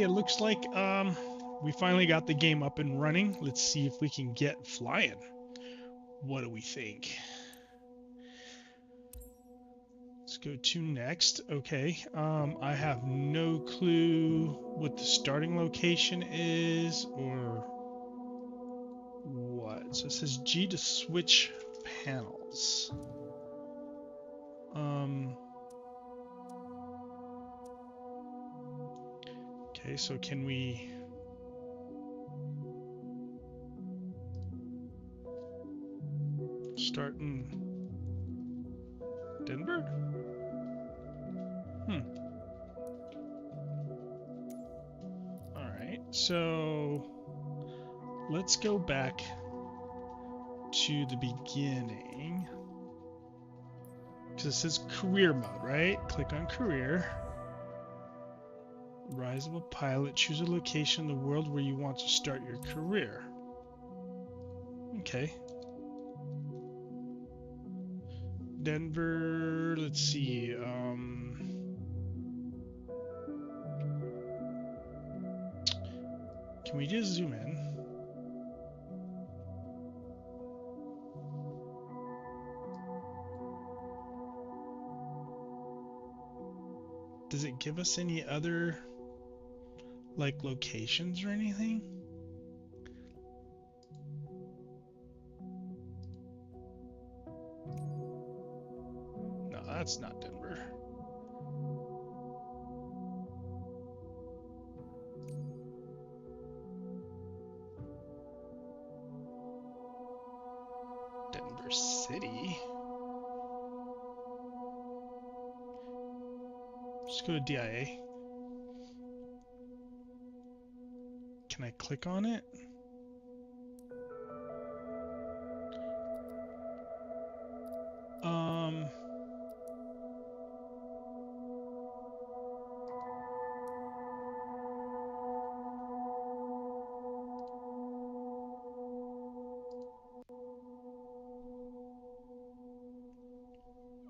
it looks like we finally got the game up and running. Let's see if we can get flying. What do we think? Let's go to next. Okay. I have no clue what the starting location is or what. So it says G to switch panels. Okay, so can we start in Denver? Alright, so let's go back to the beginning. Because it says career mode, right? Click on career. Rise of a pilot. Choose a location in the world where you want to start your career. Okay. Denver, let's see. Can we just zoom in? Does it give us any other like locations or anything? No, that's not Denver. Denver City. Just go to DIA. Can I click on it?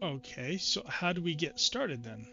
Okay, so how do we get started then?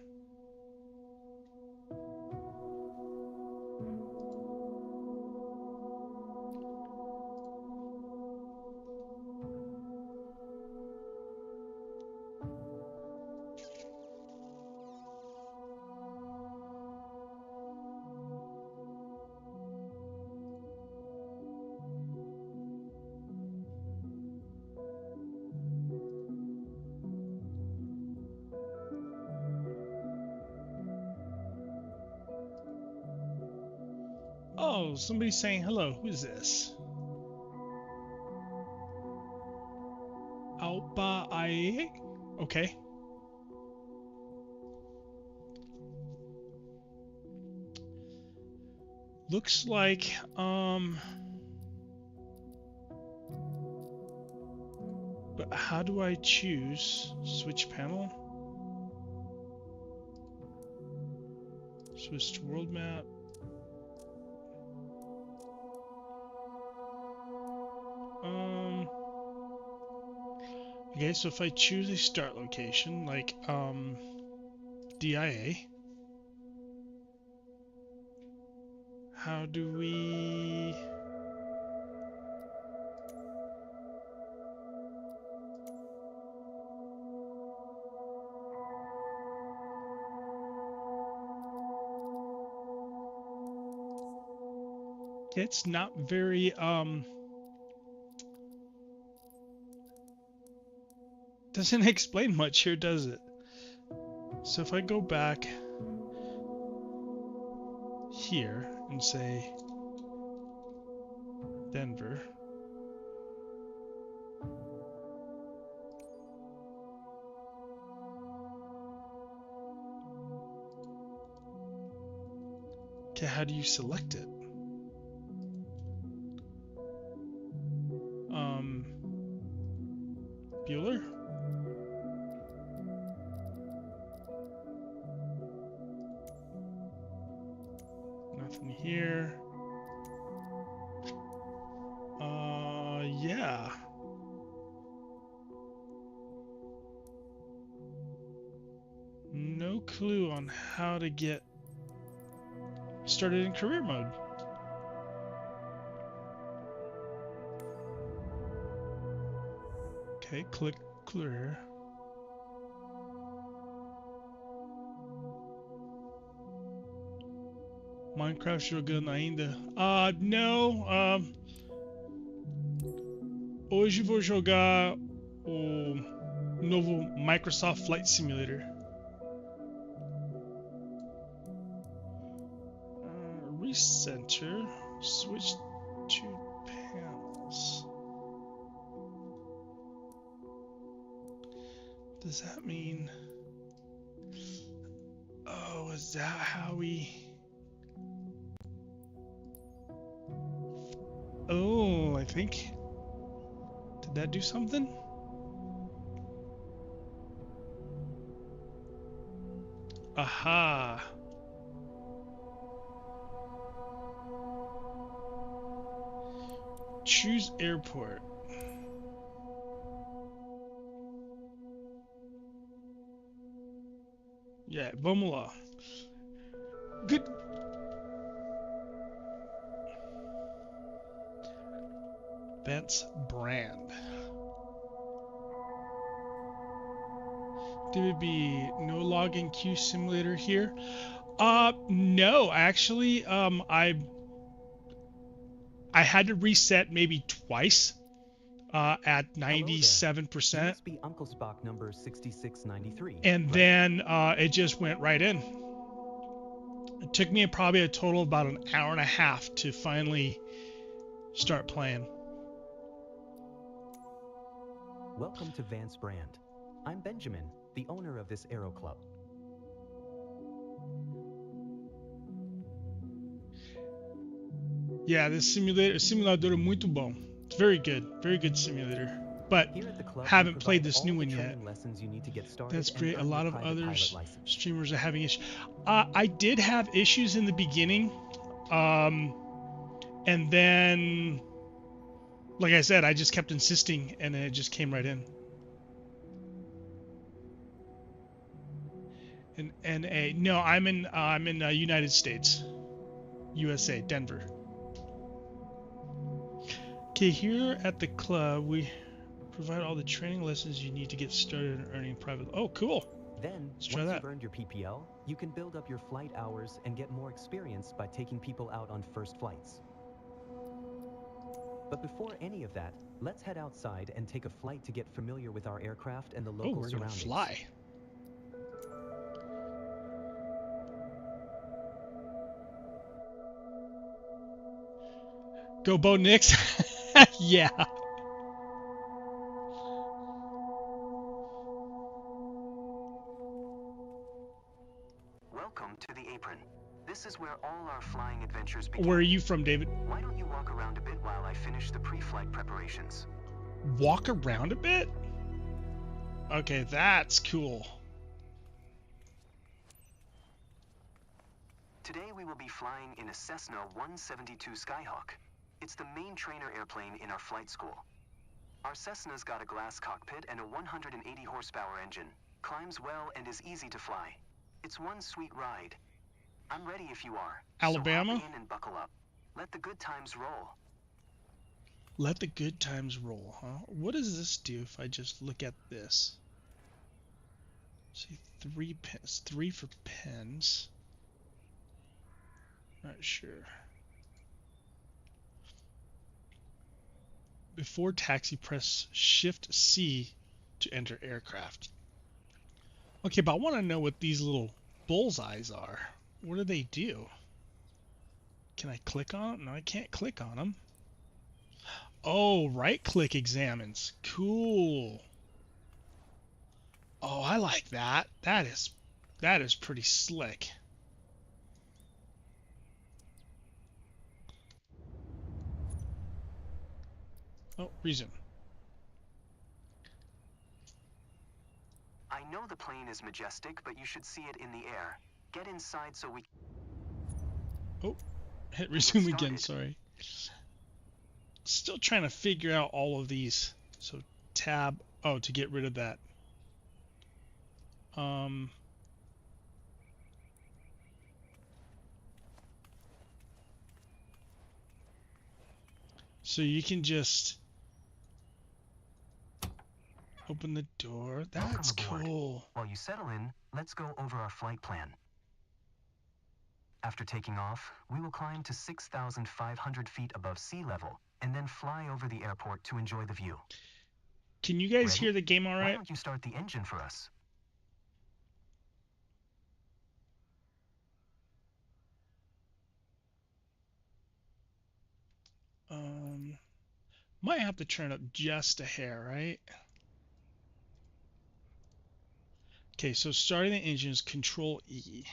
Oh, somebody's saying hello. Who is this? Alba I. Okay. Looks like but how do I choose switch panel? Switch to world map. Okay, so if I choose a start location like DIA, how do we it's not very doesn't explain much here, does it? So if I go back here and say Denver, okay, how do you select it? Bueller? Nothing here. Yeah. No clue on how to get started in career mode. Okay, click clear. Minecraft jogando ainda? Não. Hoje vou jogar o novo Microsoft Flight Simulator. Recenter. Switch to panels. Does that mean... Oh, is that how we... Oh, I think... Did that do something? Aha! Choose airport. Yeah, vamos lá. Good. Vance Brand. There would be no login queue simulator here. No, actually, I had to reset maybe twice. At 97%. Must be Uncle Spock number 6693. And right? Then it just went right in. It took me probably a total of about an hour and a half to finally start playing. Welcome to Vance Brand. I'm Benjamin, the owner of this Aero Club. Yeah, this simulador é muito bom. It's very good simulator. But haven't played this new one yet. That's great. A lot of other streamers are having issues. I did have issues in the beginning, and then, like I said, I just kept insisting, and then it just came right in. And no, I'm in United States, USA, Denver. Okay, here at the club, we provide all the training lessons you need to get started in earning private. Oh, cool. Then, once you've earned your PPL, you can build up your flight hours and get more experience by taking people out on first flights. But before any of that, let's head outside and take a flight to get familiar with our aircraft and the local surroundings. We're gonna fly. Go Bo Nix. Yeah. Welcome to the apron. This is where all our flying adventures begin. Where are you from, David? Why don't you walk around a bit while I finish the pre-flight preparations? Walk around a bit? Okay, that's cool. Today we will be flying in a Cessna 172 Skyhawk. It's the main trainer airplane in our flight school. Our Cessna's got a glass cockpit and a 180 horsepower engine. Climbs well and is easy to fly. It's one sweet ride. I'm ready if you are. Alabama? So hop in and buckle up. Let the good times roll. Let the good times roll, huh? What does this do if I just look at this? See, 3 pens, 3 for pens. Not sure. Before taxi, press Shift C to enter aircraft. Okay, but I want to know what these little bullseyes are. What do they do? Can I click on them? No, I can't click on them. Oh, right-click examines. Cool. Oh, I like that. That is pretty slick. Oh, resume. I know the plane is majestic, but you should see it in the air. Get inside so we... Oh, hit resume again, sorry. Still trying to figure out all of these. So tab, oh, to get rid of that. So you can just open the door. That's cool. While you settle in, let's go over our flight plan. After taking off, we will climb to 6,500 feet above sea level and then fly over the airport to enjoy the view. Can you guys hear the game all right? Why don't you start the engine for us? Might have to turn up just a hair, right? Okay, so starting the engine is Control E.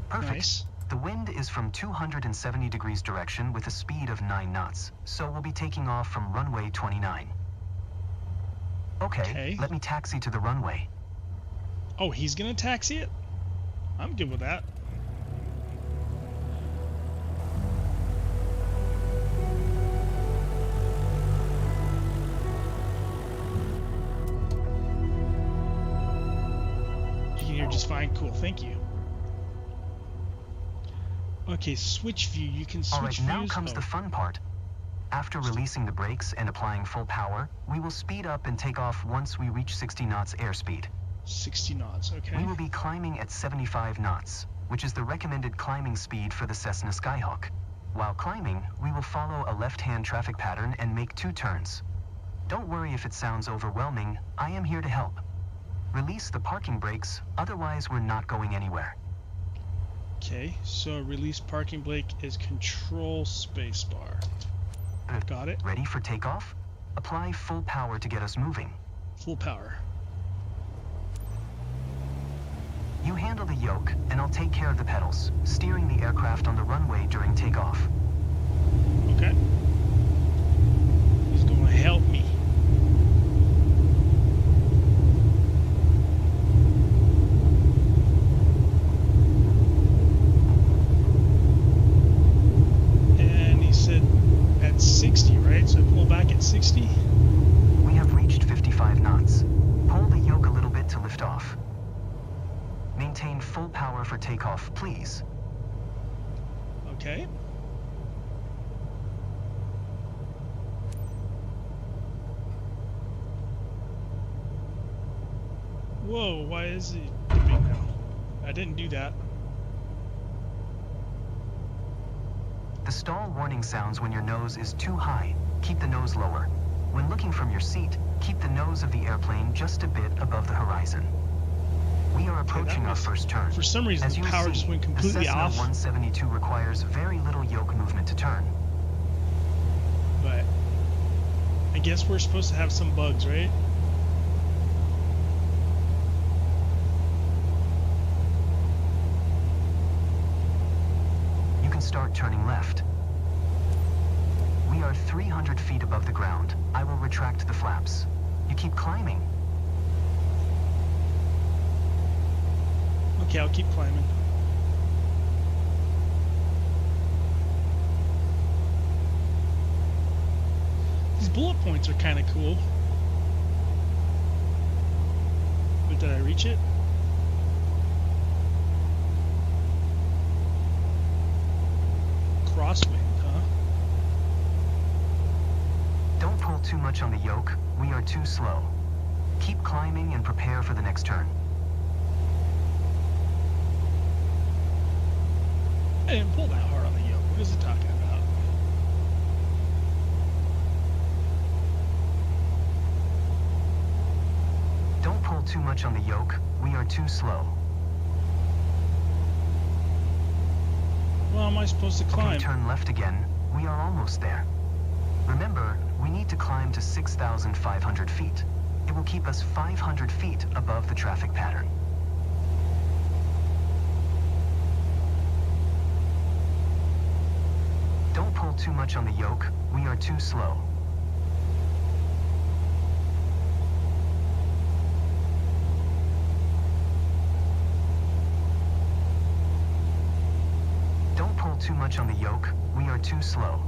Perfect. Nice. The wind is from 270 degrees direction with a speed of 9 knots, so we'll be taking off from runway 29. Okay, let me taxi to the runway. Oh, he's gonna taxi it? I'm good with that. You can hear just fine. Cool, thank you. Okay, switch view. You can switch views. All right, now comes the fun part. After releasing the brakes and applying full power, we will speed up and take off once we reach 60 knots airspeed. 60 knots, okay. We will be climbing at 75 knots, which is the recommended climbing speed for the Cessna Skyhawk. While climbing, we will follow a left-hand traffic pattern and make 2 turns. Don't worry if it sounds overwhelming, I am here to help. Release the parking brakes, otherwise we're not going anywhere. Okay, so release parking brake is Control spacebar. Got it. Ready for takeoff? Apply full power to get us moving. Full power. You handle the yoke, and I'll take care of the pedals, steering the aircraft on the runway during takeoff. Okay. He's going to help me. And he said at 60, right? So pull back at 60. We have reached 55 knots. Pull the yoke a little bit to lift off. Maintain full power for takeoff, please. Okay. Whoa, why is he dipping now? I didn't do that. The stall warning sounds when your nose is too high. Keep the nose lower. When looking from your seat, keep the nose of the airplane just a bit above the horizon. We are approaching our first turn. For some reason, the power just went completely the Cessna off. 172 requires very little yoke movement to turn. But I guess we're supposed to have some bugs, right? You can start turning left. We are 300 feet above the ground. I will retract the flaps. You keep climbing. Okay, I'll keep climbing. These bullet points are kind of cool. But did I reach it? Crosswind, huh? Don't pull too much on the yoke. We are too slow. Keep climbing and prepare for the next turn. I didn't pull that hard on the yoke. What is it talking about? Don't pull too much on the yoke. We are too slow. Well, am I supposed to climb? Okay, turn left again. We are almost there. Remember, we need to climb to 6,500 feet. It will keep us 500 feet above the traffic pattern. Don't pull too much on the yoke. We are too slow. Don't pull too much on the yoke. We are too slow.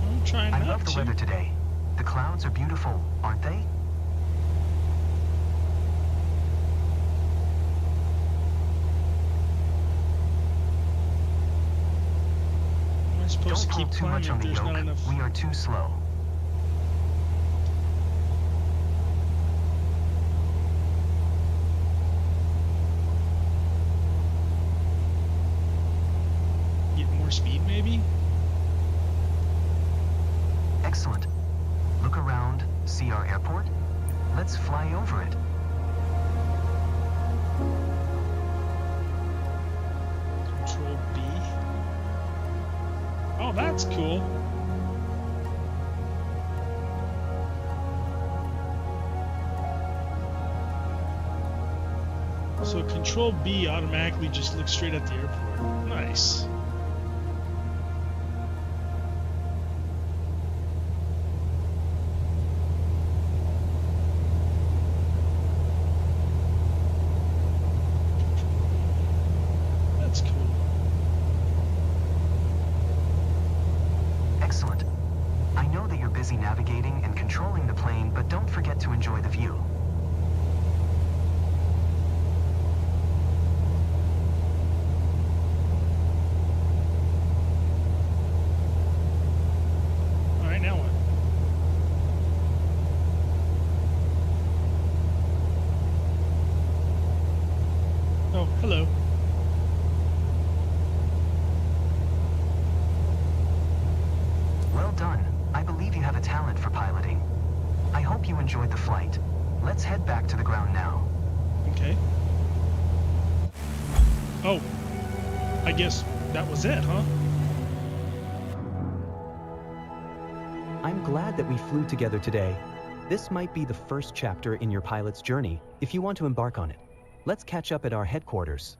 I'm trying not to. I love the weather today. The clouds are beautiful, aren't they? supposed Don't to pull keep too much climbing on if the there's yoke. not enough. We are too slow. Get more speed, maybe? Excellent. Look around, see our airport? Let's fly over it. Control B. Oh, that's cool. So Control B automatically just looks straight at the airport. Nice. That's cool. Excellent. I know that you're busy navigating and controlling the plane, but don't forget to enjoy the view. All right, now what? Oh, hello. Well done. I believe you have a talent for piloting. I hope you enjoyed the flight. Let's head back to the ground now. Okay. Oh, I guess that was it, huh? I'm glad that we flew together today. This might be the first chapter in your pilot's journey, if you want to embark on it. Let's catch up at our headquarters.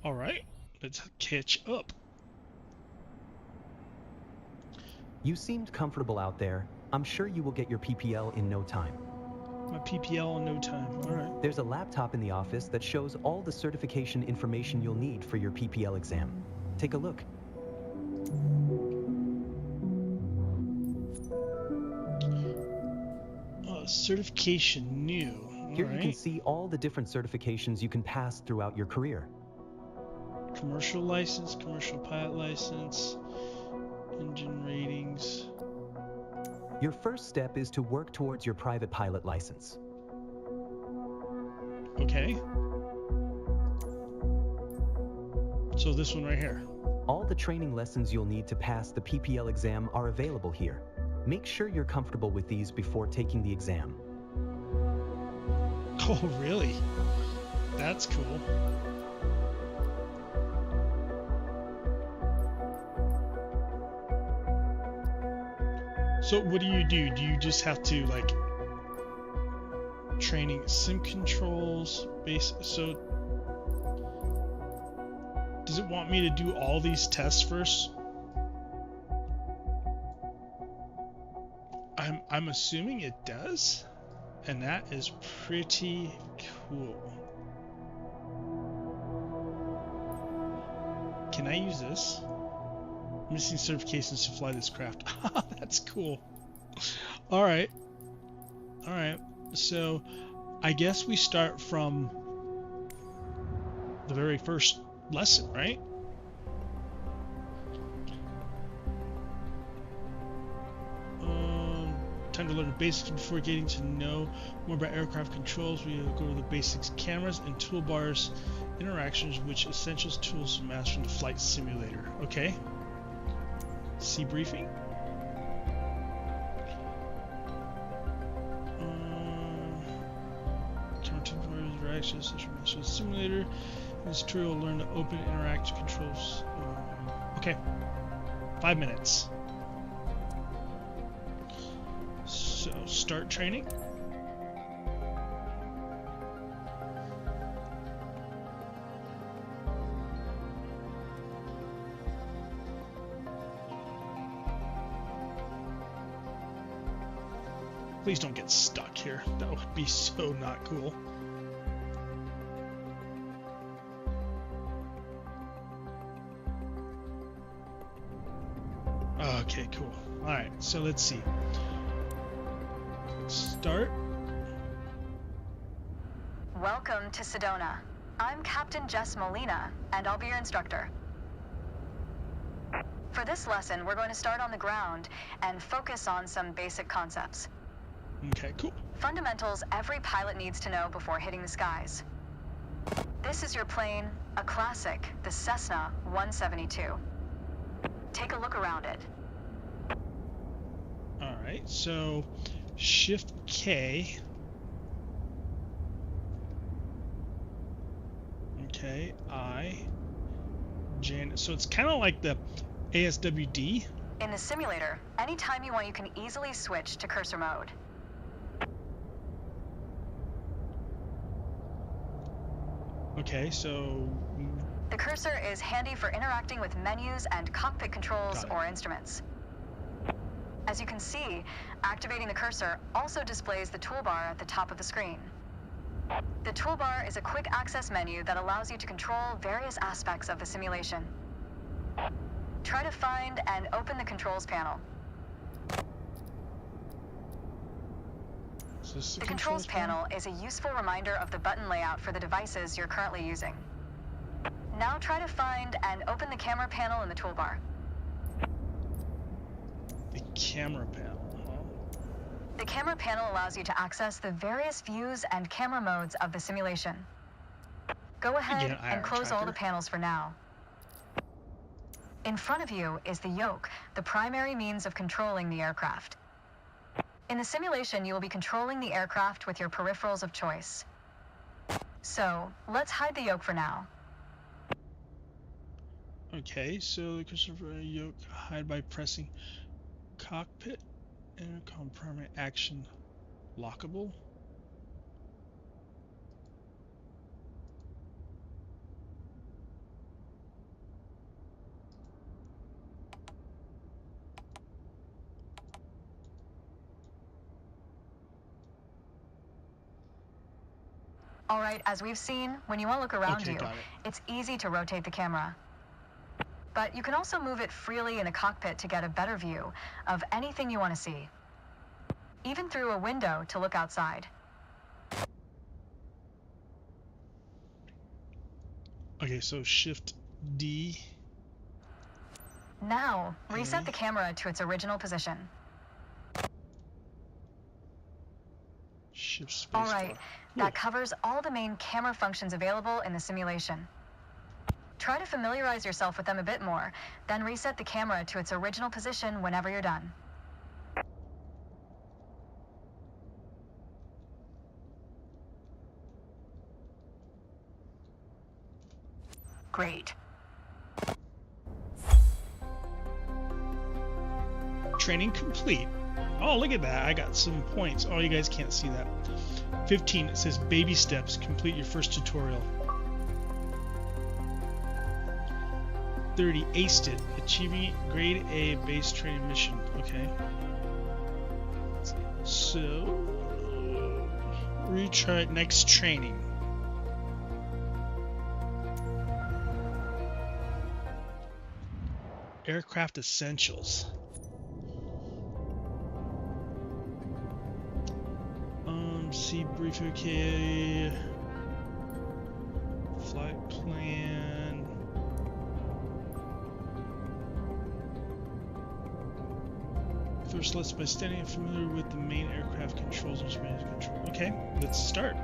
All right, let's catch up. You seemed comfortable out there. I'm sure you will get your PPL in no time. My PPL in no time. All right. There's a laptop in the office that shows all the certification information you'll need for your PPL exam. Take a look. Certification new. All Here right. you can see all the different certifications you can pass throughout your career. Commercial license, commercial pilot license, engine ratings. Your first step is to work towards your private pilot license. Okay. So this one right here. All the training lessons you'll need to pass the PPL exam are available here. Make sure you're comfortable with these before taking the exam. Oh, really? That's cool. So what do? Do you just have to, like, training sim controls base? So does it want me to do all these tests first? I'm assuming it does, and that is pretty cool. Can I use this? Missing certifications to fly this craft. That's cool. All right. So I guess we start from the very first lesson, right? Time to learn the basics before getting to know more about aircraft controls. We will go over the basics: cameras and toolbars, interactions, which essentials tools to master in the flight simulator. Okay. See briefing. Camera toolbars, interactions, essential master the simulator. In this tutorial, learn to open interactive controls. Okay. 5 minutes. So, start training. Please don't get stuck here. That would be so not cool. Okay, cool. Alright, so let's see. Start. Welcome to Sedona. I'm Captain Jess Molina, and I'll be your instructor. For this lesson, we're going to start on the ground and focus on some basic concepts. Okay, cool. Fundamentals every pilot needs to know before hitting the skies. This is your plane, a classic, the Cessna 172. Take a look around it. All right, so Shift K. Okay, I. Jan. So it's kind of like the ASWD. In the simulator, anytime you want, you can easily switch to cursor mode. Okay, so The cursor is handy for interacting with menus and cockpit controls or instruments. As you can see, activating the cursor also displays the toolbar at the top of the screen. The toolbar is a quick access menu that allows you to control various aspects of the simulation. Try to find and open the controls panel. is this The controls panel is a useful reminder of the button layout for the devices you're currently using. Now try to find and open the camera panel in the toolbar. The camera panel. The camera panel allows you to access the various views and camera modes of the simulation. Go ahead Again, and close all the tracker. panels for now. In front of you is the yoke, the primary means of controlling the aircraft. In the simulation, you will be controlling the aircraft with your peripherals of choice. So, let's hide the yoke for now. Okay, so the Christopher yoke hide by pressing cockpit intercom primary action lockable. All right, as we've seen, when you want to look around Okay, you, got it. it's easy to rotate the camera. But you can also move it freely in the cockpit to get a better view of anything you want to see. Even through a window to look outside. Okay, so Shift D. Now, reset Okay. the camera to its original position. Shift space. All right, that covers all the main camera functions available in the simulation. Try to familiarize yourself with them a bit more, then reset the camera to its original position whenever you're done. Great. Training complete. Oh, look at that. I got some points. Oh, you guys can't see that. 15, it says baby steps. Complete your first tutorial. 30, aced it. Achieving grade A base training mission. Okay. So, retry next training. Aircraft essentials. See brief, okay. Flight plan. First, let's by standing familiar with the main aircraft controls and control. Okay, let's start.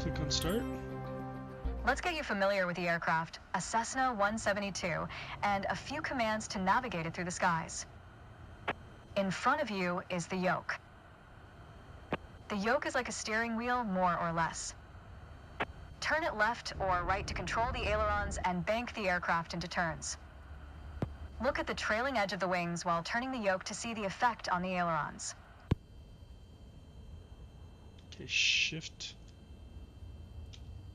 Click on start. Let's get you familiar with the aircraft, a Cessna 172, and a few commands to navigate it through the skies. In front of you is the yoke. The yoke is like a steering wheel, more or less. Turn it left or right to control the ailerons and bank the aircraft into turns. Look at the trailing edge of the wings while turning the yoke to see the effect on the ailerons. Okay, Shift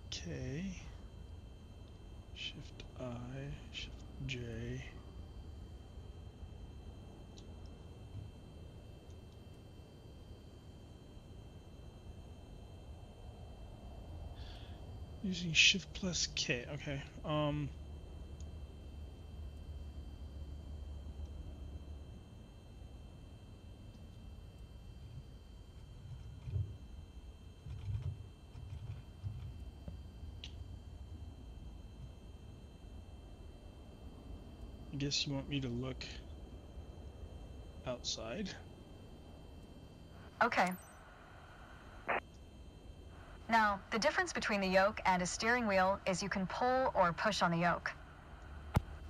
K, Shift I, Shift J. Using Shift plus K. Okay. I guess you want me to look outside. Okay. Now, the difference between the yoke and a steering wheel is you can pull or push on the yoke.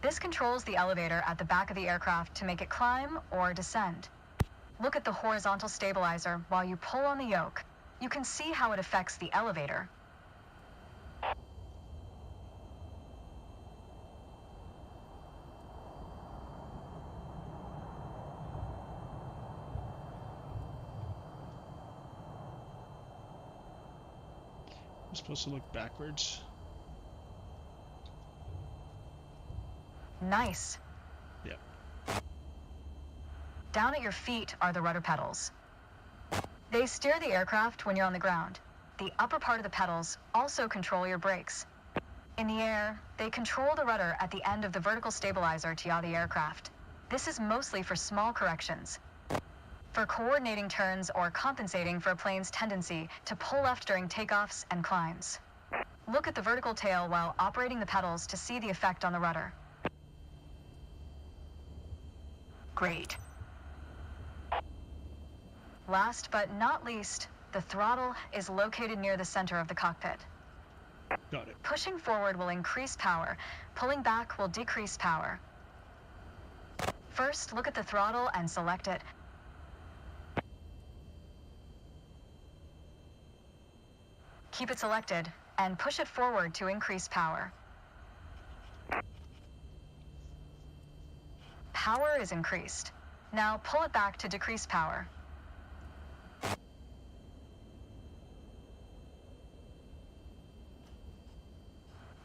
This controls the elevator at the back of the aircraft to make it climb or descend. Look at the horizontal stabilizer while you pull on the yoke. You can see how it affects the elevator. I'm supposed to look backwards. Nice. Yep. Down at your feet are the rudder pedals. They steer the aircraft when you're on the ground. The upper part of the pedals also control your brakes. In the air, they control the rudder at the end of the vertical stabilizer to yaw the aircraft. This is mostly for small corrections. For coordinating turns or compensating for a plane's tendency to pull left during takeoffs and climbs. Look at the vertical tail while operating the pedals to see the effect on the rudder. Great. Last but not least, the throttle is located near the center of the cockpit. Got it. Pushing forward will increase power. Pulling back will decrease power. First, look at the throttle and select it. Keep it selected and push it forward to increase power. Power is increased. Now pull it back to decrease power.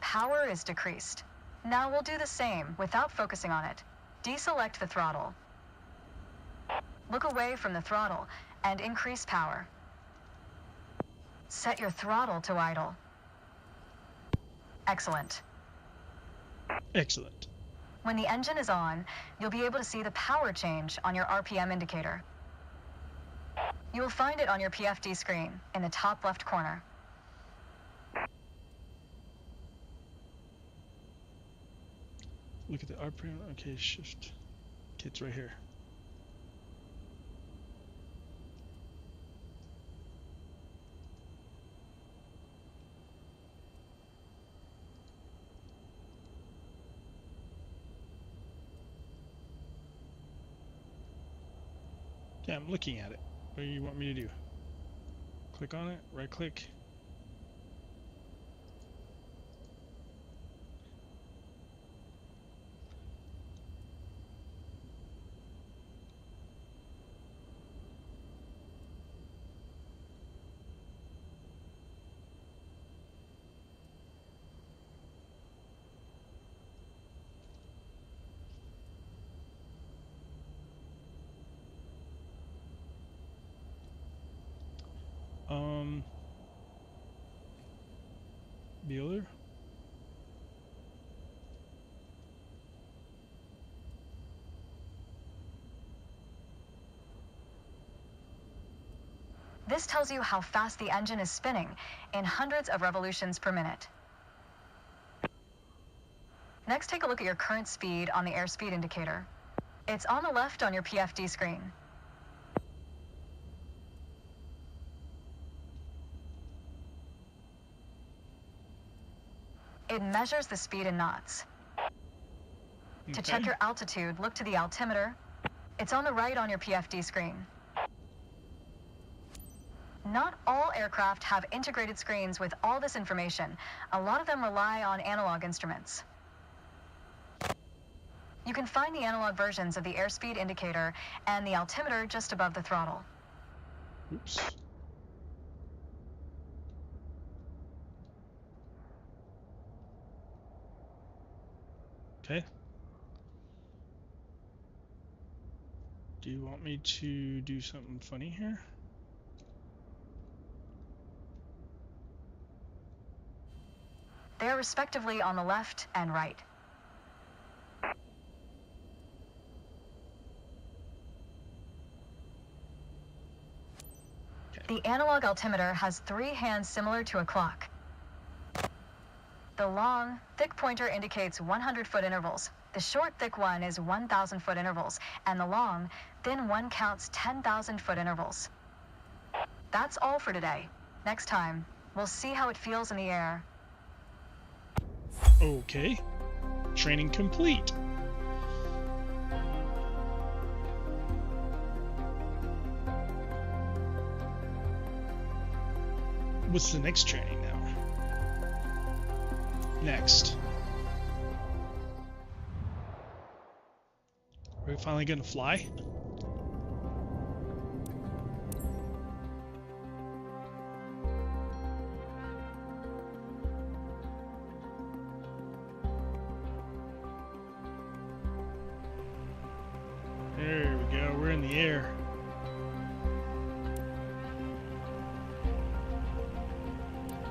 Power is decreased. Now we'll do the same without focusing on it. Deselect the throttle. Look away from the throttle and increase power. Set your throttle to idle. Excellent. Excellent. When the engine is on, you'll be able to see the power change on your RPM indicator. You will find it on your PFD screen in the top left corner. Look at the RPM. Okay, shift. Okay, it's right here. Yeah, I'm looking at it. What do you want me to do? Click on it, right click. Bueller? This tells you how fast the engine is spinning in hundreds of revolutions per minute. Next, take a look at your current speed on the airspeed indicator. It's on the left on your PFD screen. It measures the speed in knots. To check your altitude, look to the altimeter. It's on the right on your PFD screen. Not all aircraft have integrated screens with all this information. A lot of them rely on analog instruments. You can find the analog versions of the airspeed indicator and the altimeter just above the throttle. Oops. Okay. Do you want me to do something funny here? They're respectively on the left and right. The analog altimeter has 3 hands similar to a clock. The long, thick pointer indicates 100-foot intervals. The short, thick one is 1,000-foot intervals, and the long, thin one counts 10,000-foot intervals. That's all for today. Next time, we'll see how it feels in the air. Okay. Training complete. What's the next training now? Next. Are we finally gonna fly? There we go, we're in the air.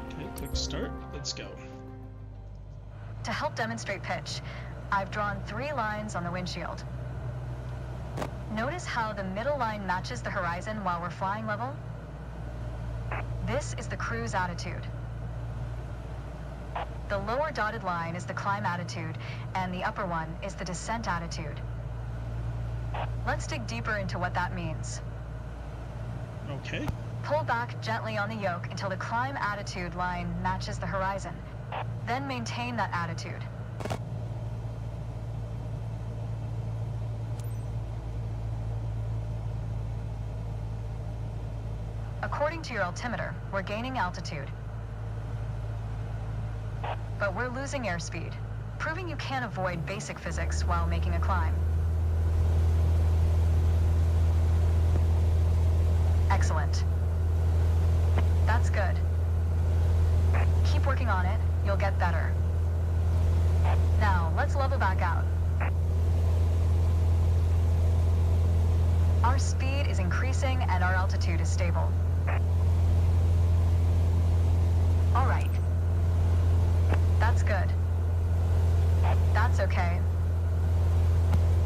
Okay, click start, let's go. To help demonstrate pitch, I've drawn 3 lines on the windshield. Notice how the middle line matches the horizon while we're flying level? This is the cruise attitude. The lower dotted line is the climb attitude, and the upper one is the descent attitude. Let's dig deeper into what that means. Okay. Pull back gently on the yoke until the climb attitude line matches the horizon. Then maintain that attitude. According to your altimeter, we're gaining altitude. But we're losing airspeed, proving you can't avoid basic physics while making a climb. Excellent. That's good. Keep working on it, you'll get better. Now, let's level back out. Our speed is increasing and our altitude is stable. All right. That's good. That's okay.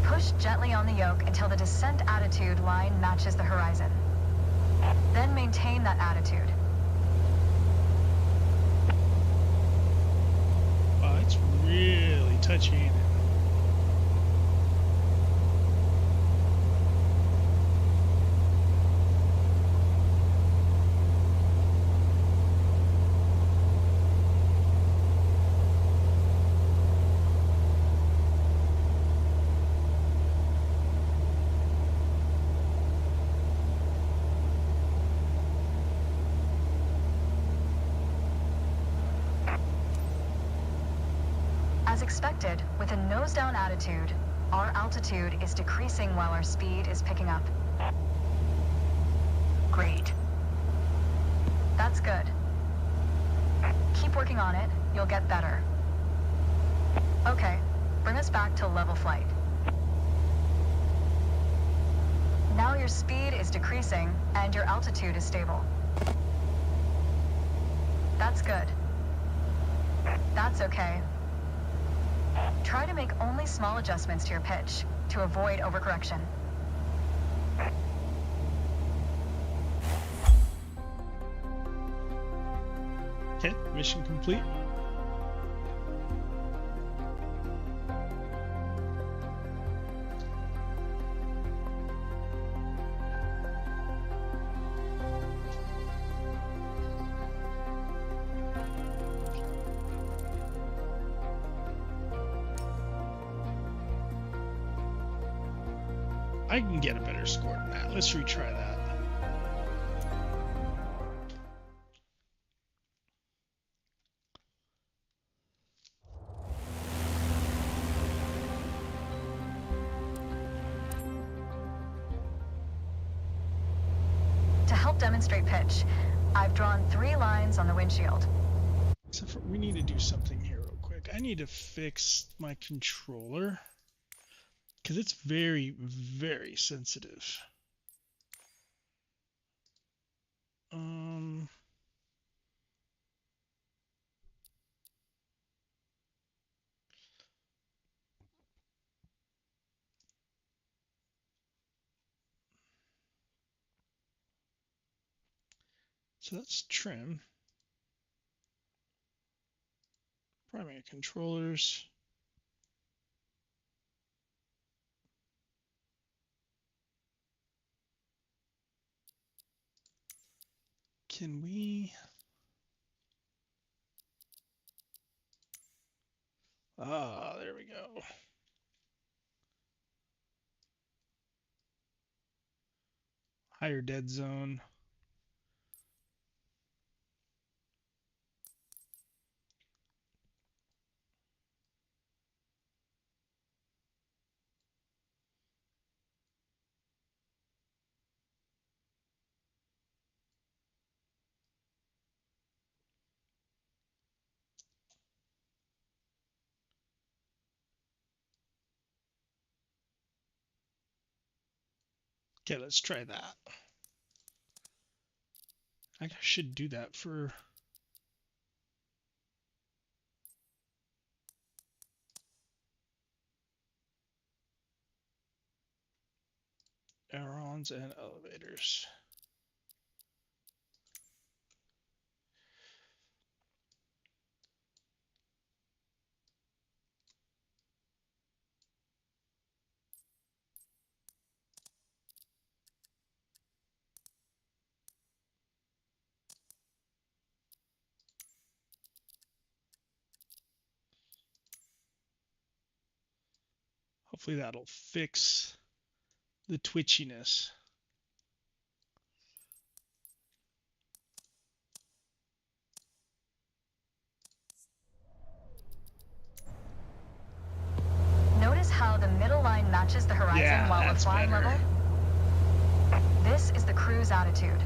Push gently on the yoke until the descent attitude line matches the horizon. Then maintain that attitude. Wow, it's really touchy, ain't it? As expected, with a nose-down attitude, our altitude is decreasing while our speed is picking up. Great. That's good. Keep working on it, you'll get better. Okay, bring us back to level flight. Now your speed is decreasing and your altitude is stable. That's good. That's okay. Try to make only small adjustments to your pitch to avoid overcorrection. Okay, mission complete. I can get a better score than that. Let's retry that. To help demonstrate pitch, I've drawn 3 lines on the windshield. Except for we need to do something here real quick. I need to fix my controller because it's very, very sensitive. So that's trim. Primary controllers. Can we? Ah, there we go. Higher dead zone. Okay, let's try that. I should do that for... ailerons and elevators. Hopefully that'll fix the twitchiness. Notice how the middle line matches the horizon while we're flying level? This is the cruise attitude.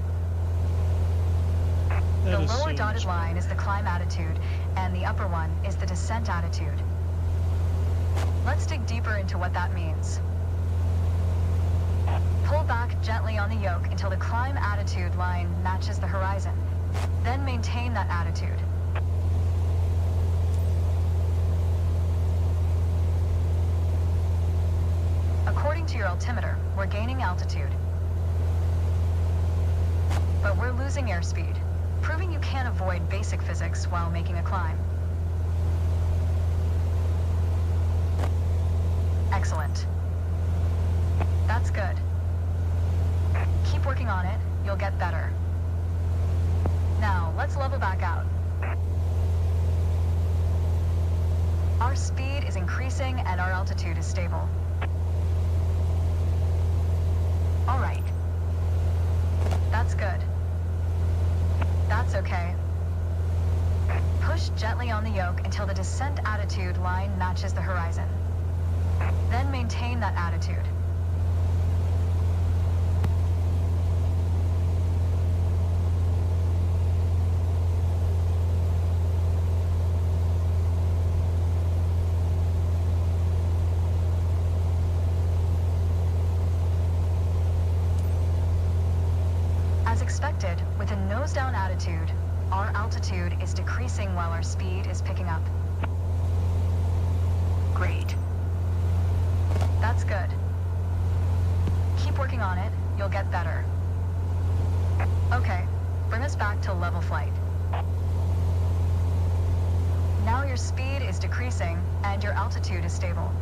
The lower dotted line is the climb attitude, and the upper one is the descent attitude. Let's dig deeper into what that means. Pull back gently on the yoke until the climb attitude line matches the horizon. Then maintain that attitude. According to your altimeter, we're gaining altitude. But we're losing airspeed, proving you can't avoid basic physics while making a climb. Excellent. That's good. Keep working on it, you'll get better. Now, let's level back out. Our speed is increasing and our altitude is stable. All right. That's good. That's okay. Push gently on the yoke until the descent attitude line matches the horizon. Then maintain that attitude. As expected, with a nose-down attitude, our altitude is decreasing while our speed is picking up. Great. That's good. Keep working on it, you'll get better. Okay, bring us back to level flight. Now your speed is decreasing and your altitude is stable.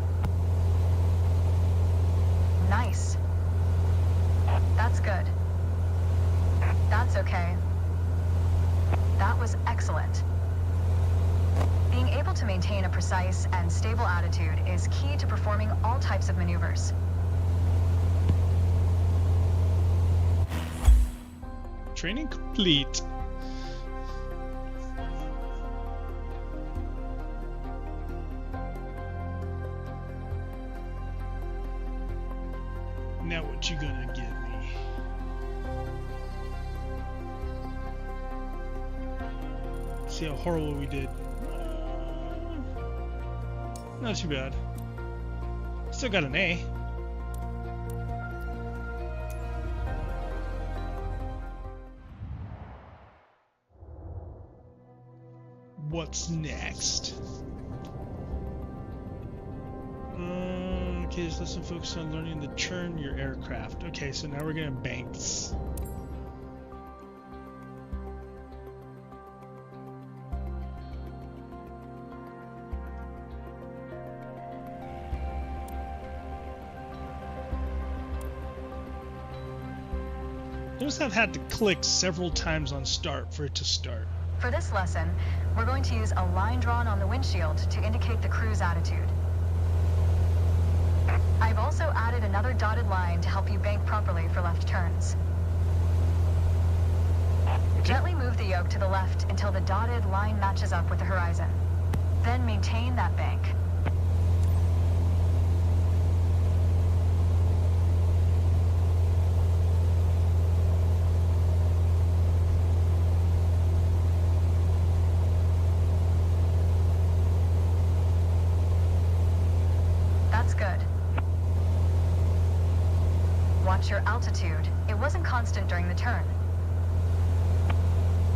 Nice. That's good. That's okay. That was excellent. Being able to maintain a precise and stable attitude is key to performing all types of maneuvers. Training complete. Now what you gonna give me? See how horrible we did. Not too bad. Still got an A. What's next? Okay, just let's focus on learning to turn your aircraft. Okay, so now we're gonna banks. Notice I've had to click several times on start for it to start. For this lesson, we're going to use a line drawn on the windshield to indicate the crew's attitude. I've also added another dotted line to help you bank properly for left turns. Okay. Gently move the yoke to the left until the dotted line matches up with the horizon. Then maintain that bank. That's good. Watch your altitude. It wasn't constant during the turn.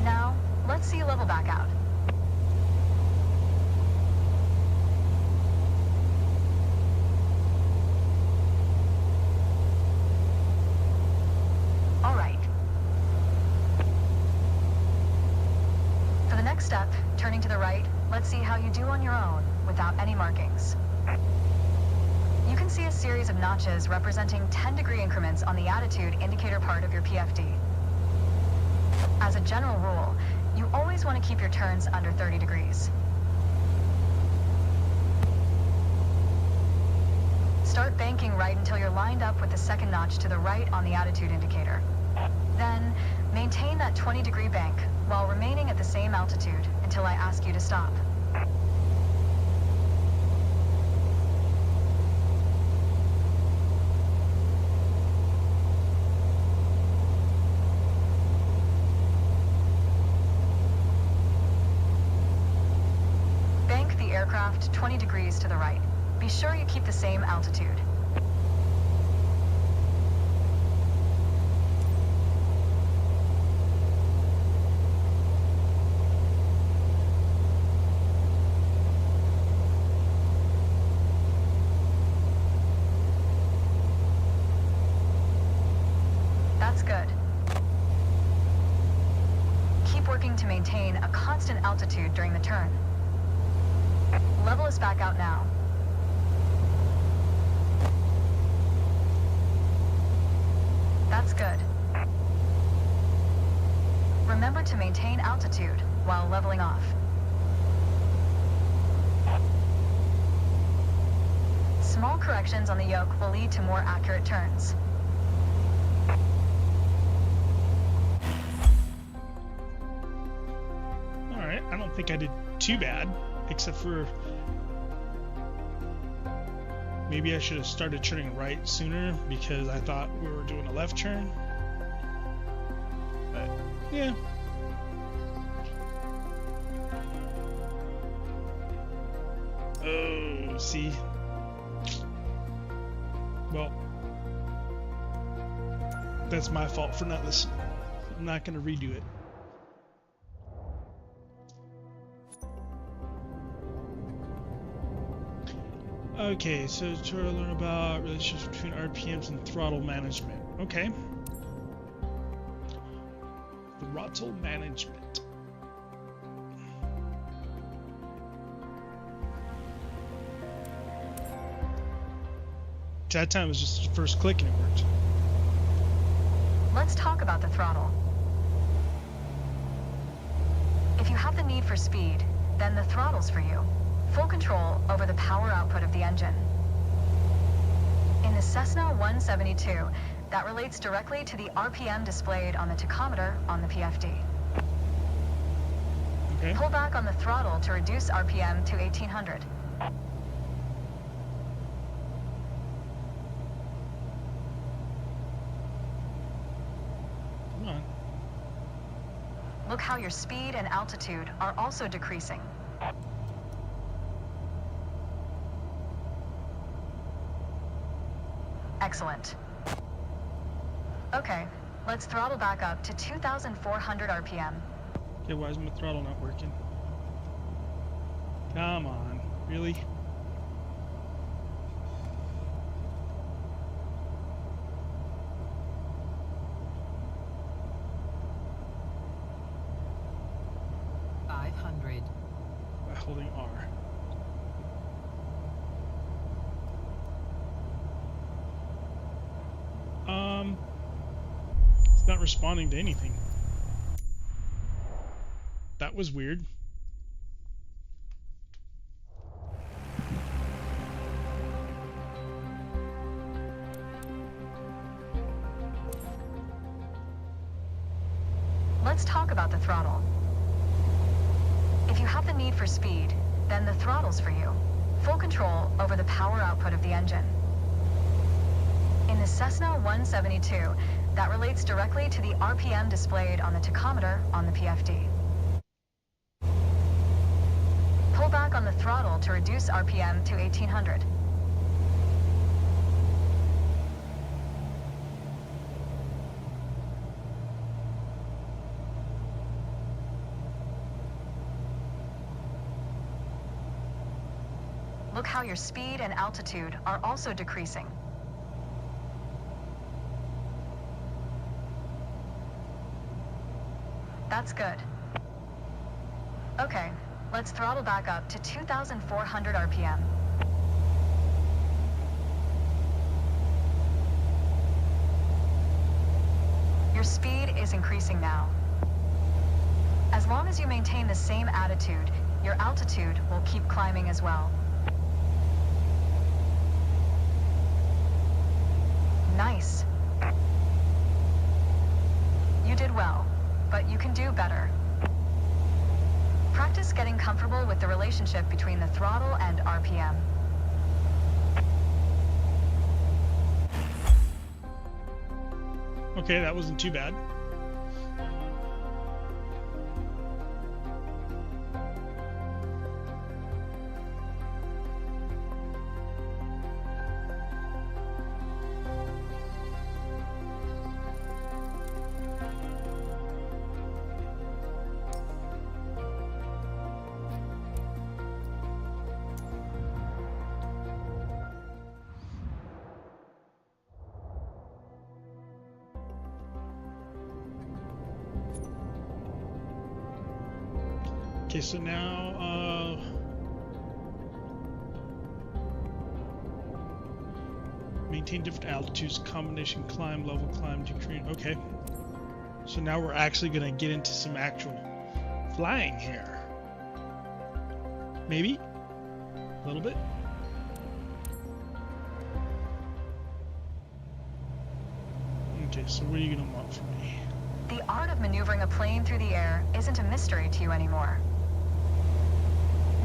Now, let's see you level back out. All right. For the next step, turning to the right, let's see how you do on your own without any markings. You can see a series of notches representing 10-degree increments on the attitude indicator part of your PFD. As a general rule, you always want to keep your turns under 30 degrees. Start banking right until you're lined up with the second notch to the right on the attitude indicator. Then, maintain that 20-degree bank while remaining at the same altitude until I ask you to stop. Bank the aircraft 20 degrees to the right. Be sure you keep the same altitude. That's good. Keep working to maintain a constant altitude during the turn. Level us back out now. That's good. Remember to maintain altitude while leveling off. Small corrections on the yoke will lead to more accurate turns. Alright, I don't think I did too bad, except for maybe I should have started turning right sooner because I thought we were doing a left turn. But, yeah. Oh, see? Well, that's my fault for not listening. I'm not going to redo it. Okay, so to learn about relationships between RPMs and throttle management. Okay. Throttle management. That time it was just the first click and it worked. Let's talk about the throttle. If you have the need for speed, then the throttle's for you. Full control over the power output of the engine. In the Cessna 172, that relates directly to the RPM displayed on the tachometer on the PFD. Okay. Pull back on the throttle to reduce RPM to 1800. Come on. Look how your speed and altitude are also decreasing. Excellent. Okay, let's throttle back up to 2,400 RPM. Okay, why is my throttle not working? Come on, really? By holding R. It's not responding to anything. That was weird. Let's talk about the throttle. If you have the need for speed, then the throttle's for you. Full control over the power output of the engine. In the Cessna 172, that relates directly to the RPM displayed on the tachometer on the PFD. Pull back on the throttle to reduce RPM to 1800. Look how your speed and altitude are also decreasing. That's good. Okay, let's throttle back up to 2,400 RPM. Your speed is increasing now. As long as you maintain the same attitude, your altitude will keep climbing as well. Nice. You did well, but you can do better. Practice getting comfortable with the relationship between the throttle and RPM. Okay, that wasn't too bad. Okay, so now, maintain different altitudes, combination climb, level climb, decrease. Okay. So now we're actually going to get into some actual flying here. Maybe? A little bit? Okay, so what are you going to want from me? The art of maneuvering a plane through the air isn't a mystery to you anymore.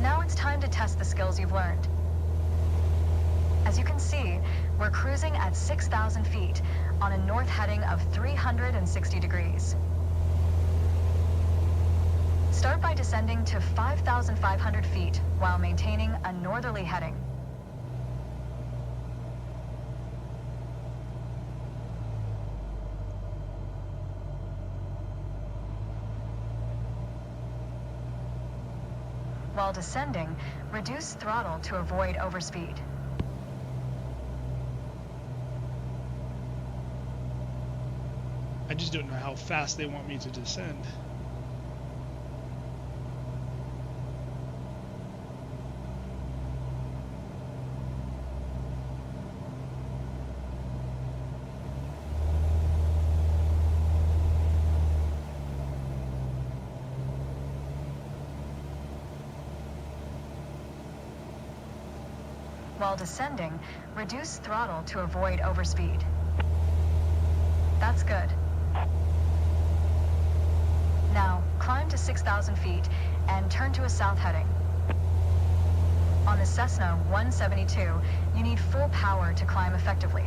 Now it's time to test the skills you've learned. As you can see, we're cruising at 6,000 feet on a north heading of 360 degrees. Start by descending to 5,500 feet while maintaining a northerly heading. While descending, reduce throttle to avoid overspeed. I just don't know how fast they want me to descend. While descending, reduce throttle to avoid overspeed. That's good. Now, climb to 6,000 feet and turn to a south heading. On the Cessna 172, you need full power to climb effectively.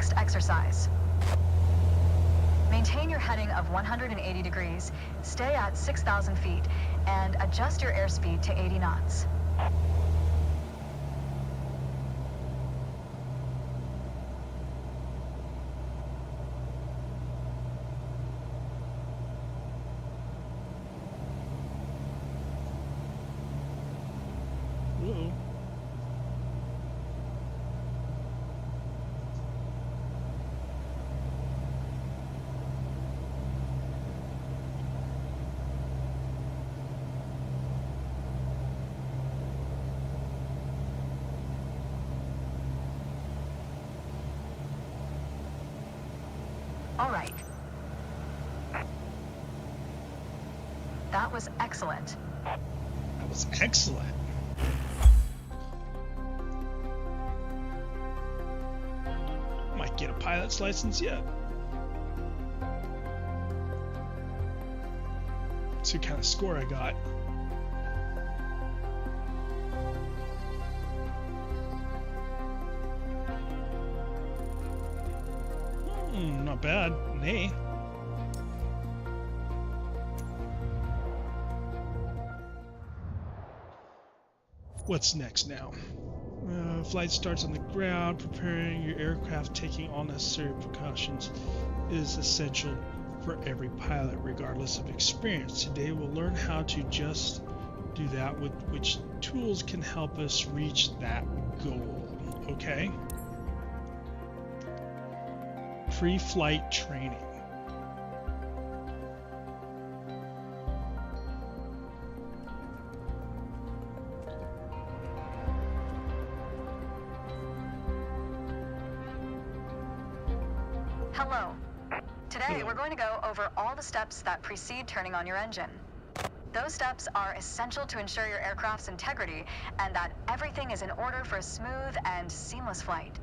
next exercise. Maintain your heading of 180 degrees, stay at 6,000 feet, and adjust your airspeed to 80 knots. Uh-oh. All right. That was excellent. That was excellent. Might get a pilot's license yet. See what kind of score I got. Not bad. An A. What's next now? Flight starts on the ground. Preparing your aircraft, taking all necessary precautions is essential for every pilot, regardless of experience. Today we'll learn how to just do that, with which tools can help us reach that goal. Okay? Pre-flight training. Hello. Today we're going to go over all the steps that precede turning on your engine. Those steps are essential to ensure your aircraft's integrity and that everything is in order for a smooth and seamless flight.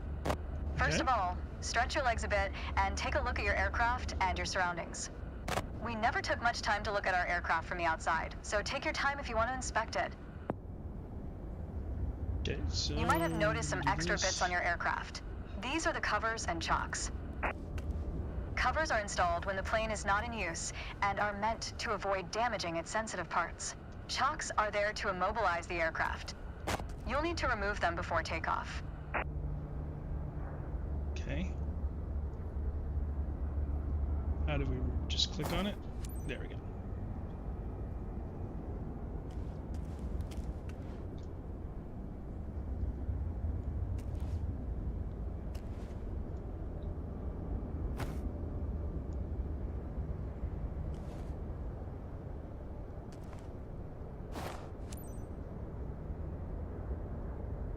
First of all, stretch your legs a bit and take a look at your aircraft and your surroundings. We never took much time to look at our aircraft from the outside, so take your time if you want to inspect it. Okay, so You might have noticed some extra bits on your aircraft. These are the covers and chocks. Covers are installed when the plane is not in use and are meant to avoid damaging its sensitive parts. Chocks are there to immobilize the aircraft. You'll need to remove them before takeoff. Okay. How do we just click on it? There we go.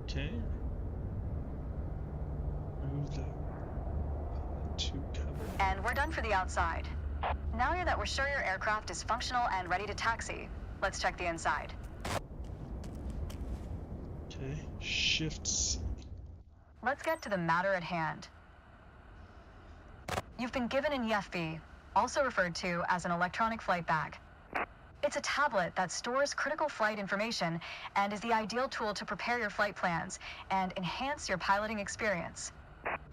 Okay. Remove the tube cover. And we're done for the outside. Now that we're sure your aircraft is functional and ready to taxi, let's check the inside. Okay. Shift C. Let's get to the matter at hand. You've been given an EFB, also referred to as an electronic flight bag. It's a tablet that stores critical flight information and is the ideal tool to prepare your flight plans and enhance your piloting experience.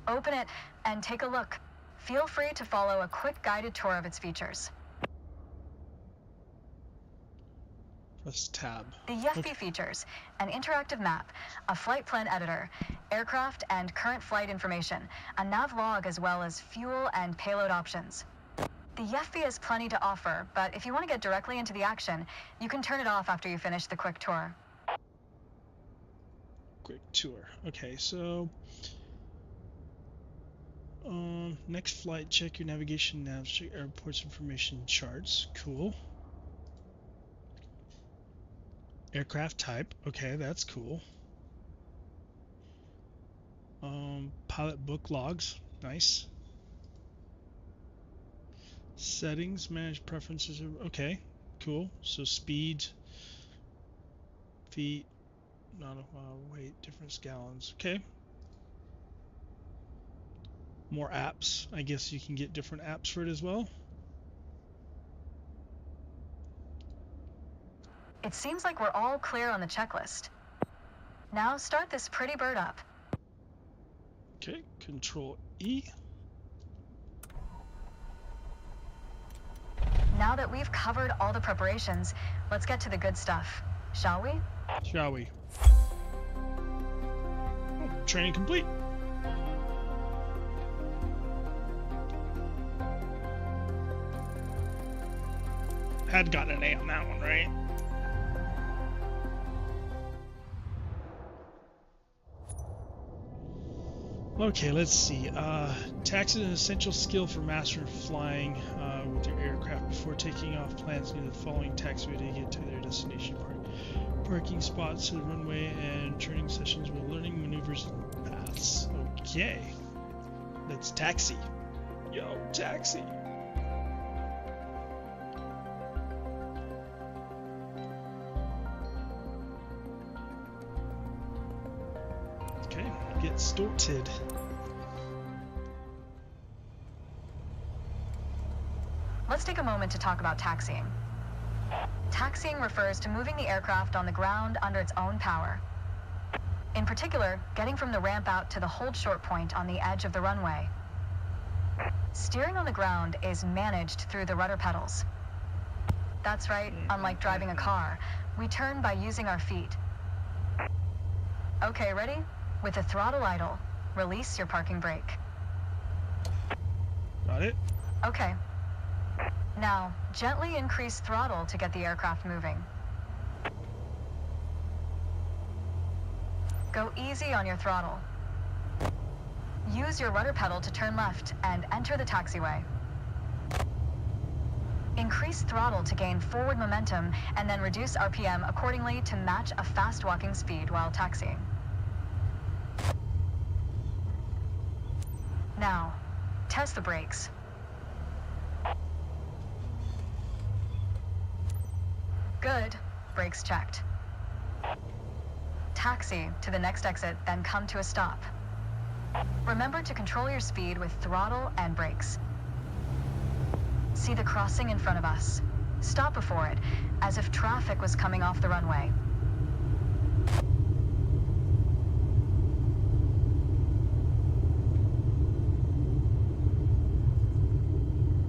Open it and take a look. Feel free to follow a quick guided tour of its features. Press tab. The EFB features an interactive map, a flight plan editor, aircraft and current flight information, a nav log, as well as fuel and payload options. The EFB has plenty to offer, but if you want to get directly into the action, you can turn it off after you finish the quick tour. Quick tour. Okay, so next flight, check your navigation navs, check airports information charts. Cool. Aircraft type. Okay, that's cool. Pilot book logs. Nice. Settings, manage preferences. Okay, cool. So speed, feet, not a weight, difference gallons. Okay. More apps. I guess you can get different apps for it as well. It seems like we're all clear on the checklist. Now start this pretty bird up. Okay, Control E. Now that we've covered all the preparations, let's get to the good stuff, shall we? Shall we? Oh, training complete. Had gotten an A on that one, right? Okay, let's see. Taxi is an essential skill for mastering flying with your aircraft. Before taking off, plans near the following taxiway to get to their destination. Parking spots to the runway and training sessions while learning maneuvers and paths. Okay, let's taxi. Yo, taxi. Okay, get started. Let's take a moment to talk about taxiing. Taxiing refers to moving the aircraft on the ground under its own power. In particular, getting from the ramp out to the hold short point on the edge of the runway. Steering on the ground is managed through the rudder pedals. That's right, unlike driving a car, we turn by using our feet. Okay, ready? With the throttle idle, release your parking brake. Got it? Okay. Now, gently increase throttle to get the aircraft moving. Go easy on your throttle. Use your rudder pedal to turn left and enter the taxiway. Increase throttle to gain forward momentum and then reduce RPM accordingly to match a fast walking speed while taxiing. Now, test the brakes. Good. Brakes checked. Taxi to the next exit, then come to a stop. Remember to control your speed with throttle and brakes. See the crossing in front of us. Stop before it, as if traffic was coming off the runway.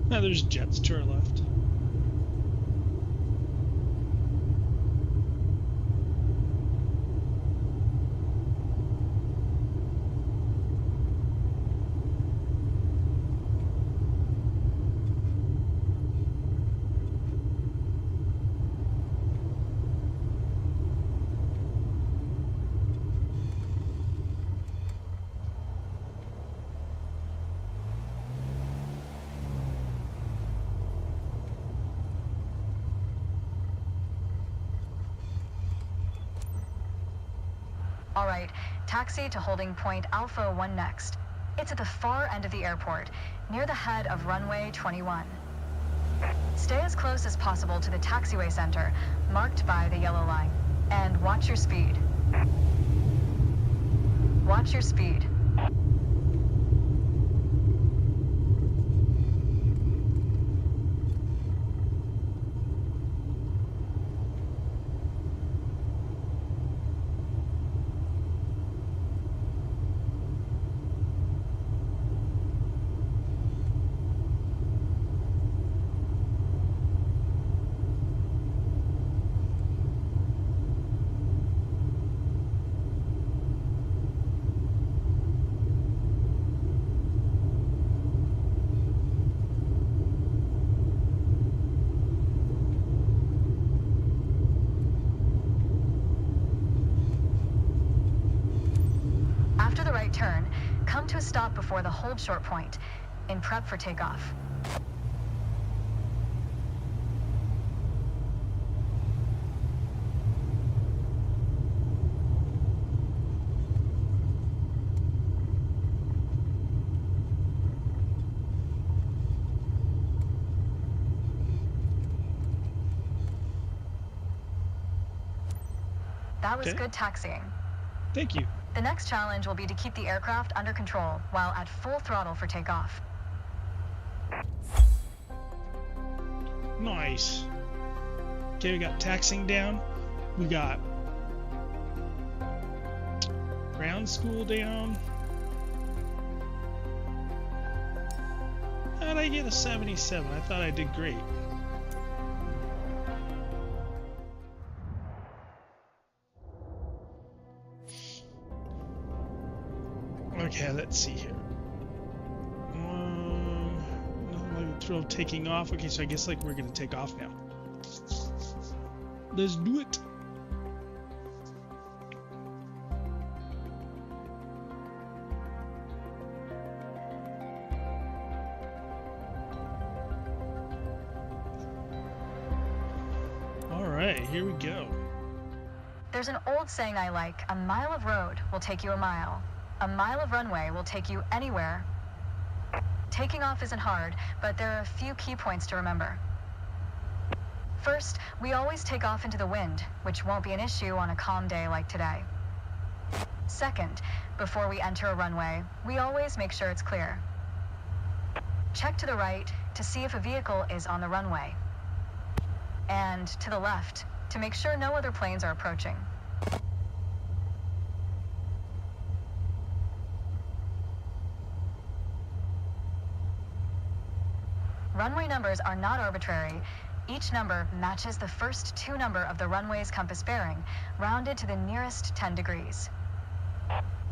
Now there's jets to our left. All right, taxi to holding point Alpha 1 next. It's at the far end of the airport, near the head of runway 21. Stay as close as possible to the taxiway center, marked by the yellow line. And watch your speed. Watch your speed. After the right turn, come to a stop before the hold short point, in prep for takeoff. That was Okay. good taxiing. Thank you. The next challenge will be to keep the aircraft under control while at full throttle for takeoff. Nice. Okay, we got taxiing down. We got ground school down. How'd I get a 77? I thought I did great. Okay, let's see here. Nothing thrill of taking off. Okay, so I guess like we're gonna take off now. Let's do it. All right, here we go. There's an old saying I like, a mile of road will take you a mile. A mile of runway will take you anywhere. Taking off isn't hard, but there are a few key points to remember. First, we always take off into the wind, which won't be an issue on a calm day like today. Second, before we enter a runway, we always make sure it's clear. Check to the right to see if a vehicle is on the runway. And to the left to make sure no other planes are approaching. Runway numbers are not arbitrary. Each number matches the first two number of the runway's compass bearing, rounded to the nearest 10 degrees.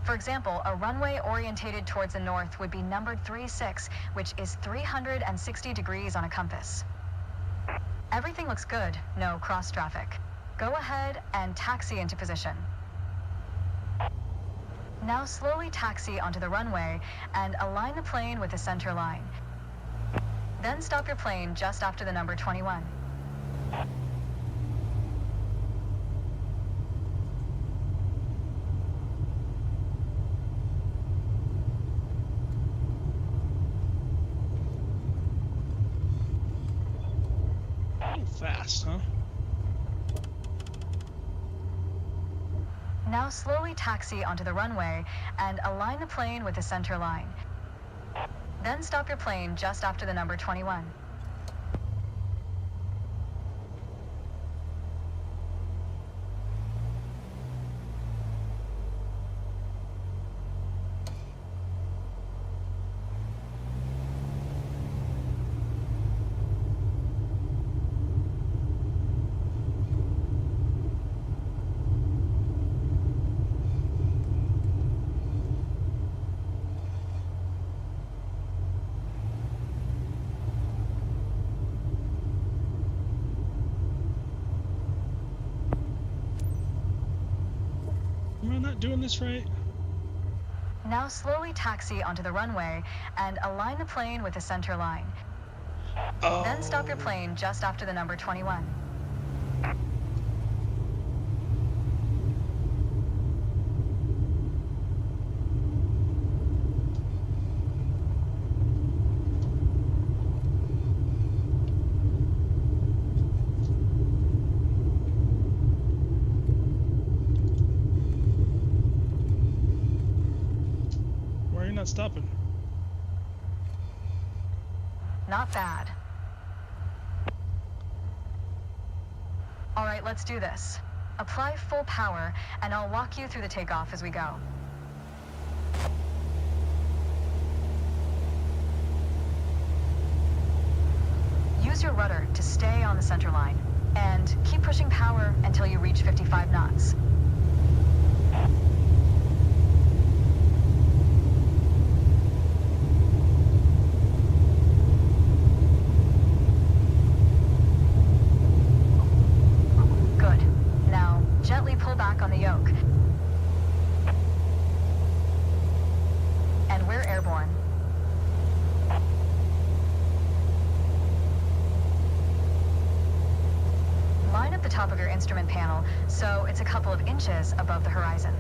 For example, a runway orientated towards the north would be numbered 36, which is 360 degrees on a compass. Everything looks good, no cross traffic. Go ahead and taxi into position. Now slowly taxi onto the runway and align the plane with the center line. Then stop your plane just after the number 21. Fast, huh? Now slowly taxi onto the runway and align the plane with the center line. Then stop your plane just after the number 21. Am I not doing this right? Now slowly taxi onto the runway and align the plane with the center line. Oh. Then stop your plane just after the number 21. Not stopping. Not bad. All right, let's do this. Apply full power, and I'll walk you through the takeoff as we go. Use your rudder to stay on the center line, and keep pushing power until you reach 55 knots. Pull back on the yoke. And we're airborne. Line up the top of your instrument panel so it's a couple of inches above the horizon.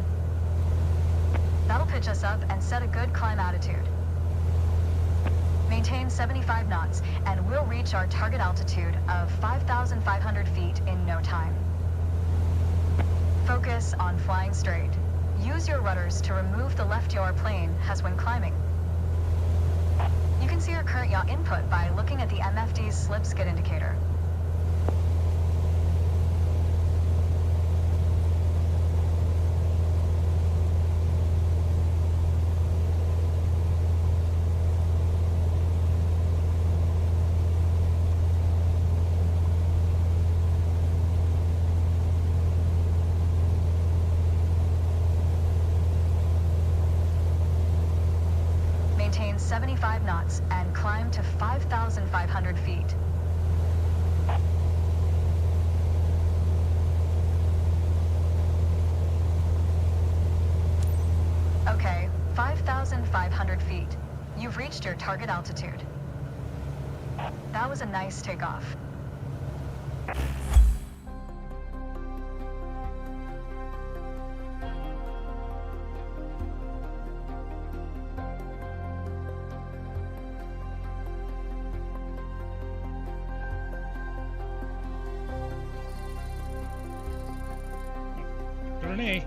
That'll pitch us up and set a good climb attitude. Maintain 75 knots and we'll reach our target altitude of 5,500 feet in no time. Focus on flying straight. Use your rudders to remove the left yaw plane as when climbing. You can see your current yaw input by looking at the MFD's slip skid indicator. Maintain 75 knots and climb to 5,500 feet. Okay, 5,500 feet. You've reached your target altitude. That was a nice takeoff. Got an A.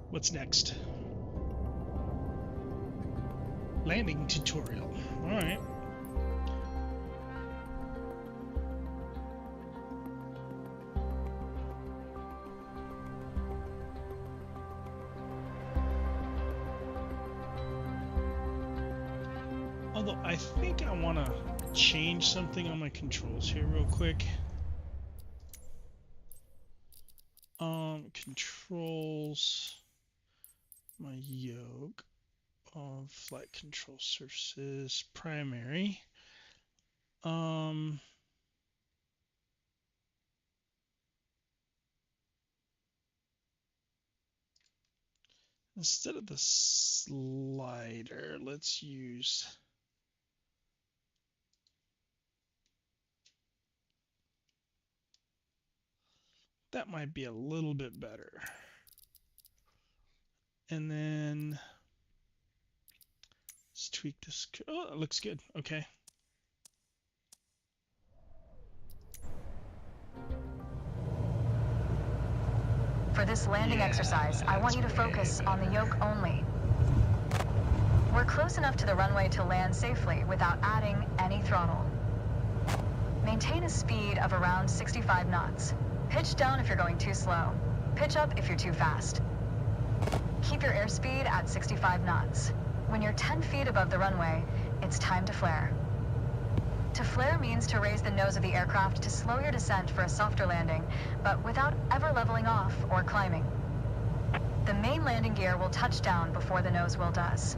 What's next? Landing tutorial. All right. Although I think I want to change something on my controls here real quick. Controls, my yoke of flight control surfaces, primary. Instead of the slider, let's use that. Might be a little bit better. And then let's tweak this. Oh, it looks good. Okay. For this landing exercise, I want you to focus on the yoke only. We're close enough to the runway to land safely without adding any throttle. Maintain a speed of around 65 knots. Pitch down if you're going too slow. Pitch up if you're too fast. Keep your airspeed at 65 knots. When you're 10 feet above the runway, it's time to flare. To flare means to raise the nose of the aircraft to slow your descent for a softer landing, but without ever leveling off or climbing. The main landing gear will touch down before the nose wheel does.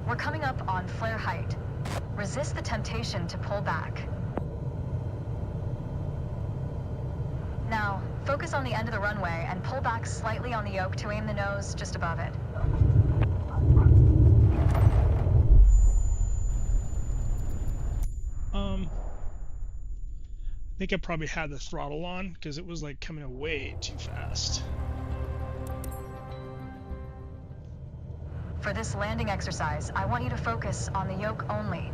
We're coming up on flare height. Resist the temptation to pull back. Now, focus on the end of the runway and pull back slightly on the yoke to aim the nose just above it. I think I probably had the throttle on because it was like coming way too fast. For this landing exercise, I want you to focus on the yoke only.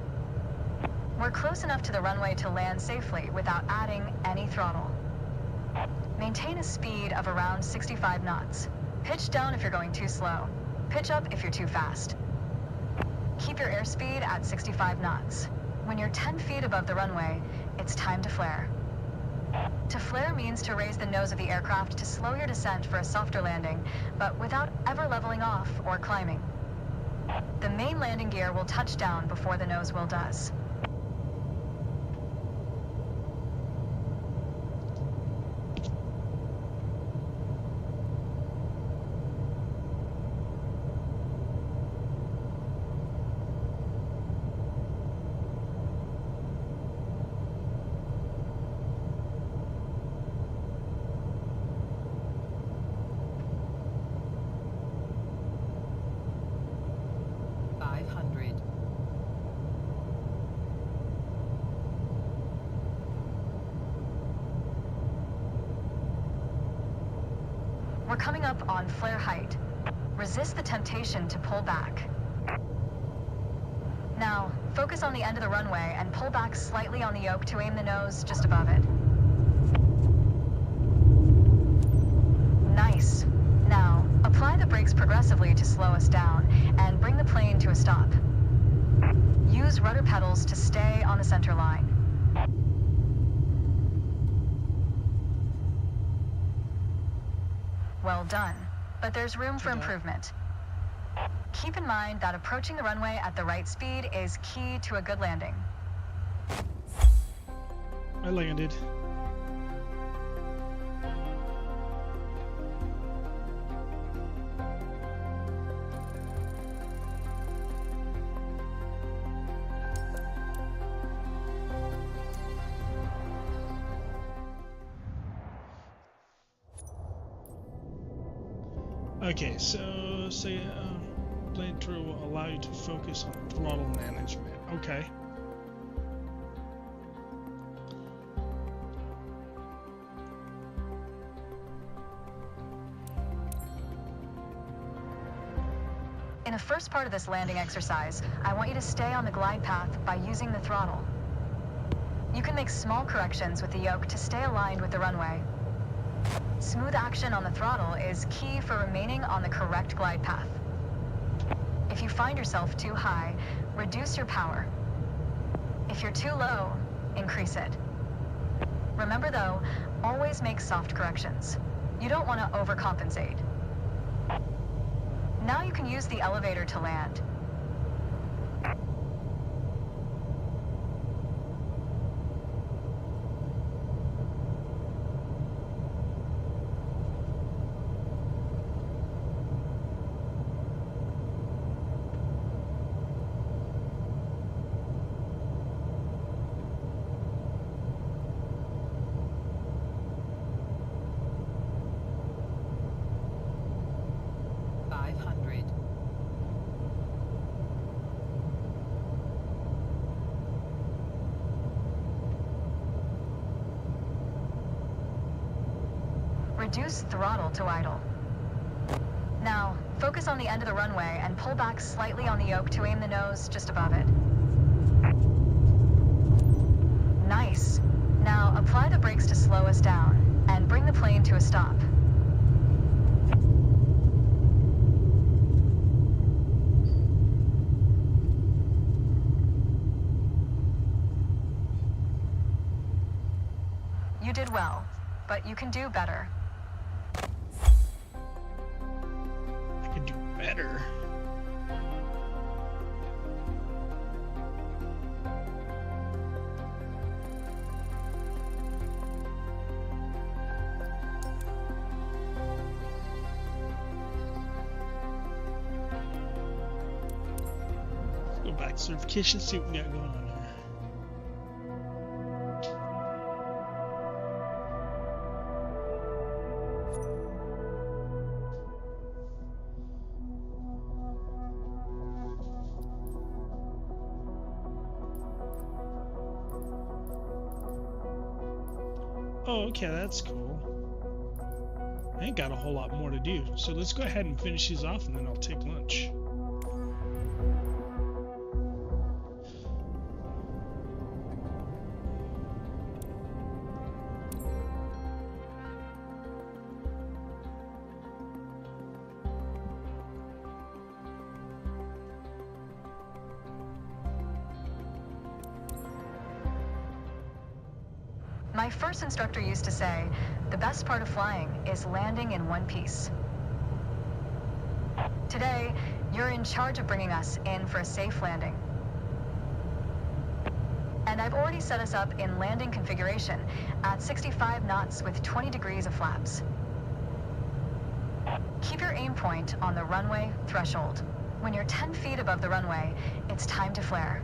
We're close enough to the runway to land safely without adding any throttle. Maintain a speed of around 65 knots. Pitch down if you're going too slow. Pitch up if you're too fast. Keep your airspeed at 65 knots. When you're 10 feet above the runway, it's time to flare. To flare means to raise the nose of the aircraft to slow your descent for a softer landing, but without ever leveling off or climbing. The main landing gear will touch down before the nose wheel does. We're coming up on flare height. Resist the temptation to pull back. Now, focus on the end of the runway and pull back slightly on the yoke to aim the nose just above it. Nice. Now, apply the brakes progressively to slow us down and bring the plane to a stop. Use rudder pedals to stay on the center line. Well done, but there's room for improvement. Keep in mind that approaching the runway at the right speed is key to a good landing. I landed. Okay, so say plane tour will allow you to focus on throttle management. Okay. In the first part of this landing exercise, I want you to stay on the glide path by using the throttle. You can make small corrections with the yoke to stay aligned with the runway. Smooth action on the throttle is key for remaining on the correct glide path. If you find yourself too high, reduce your power. If you're too low, increase it. Remember though, always make soft corrections. You don't want to overcompensate. Now you can use the elevator to land. Reduce throttle to idle. Now, focus on the end of the runway and pull back slightly on the yoke to aim the nose just above it. Nice. Now, apply the brakes to slow us down and bring the plane to a stop. You did well, but you can do better. Better. Let's go back to certification, see what we got going on here. Oh, okay, that's cool. I ain't got a whole lot more to do, so let's go ahead and finish these off and then I'll take lunch. My first instructor used to say, the best part of flying is landing in one piece. Today, you're in charge of bringing us in for a safe landing. And I've already set us up in landing configuration at 65 knots with 20 degrees of flaps. Keep your aim point on the runway threshold. When you're 10 feet above the runway, it's time to flare.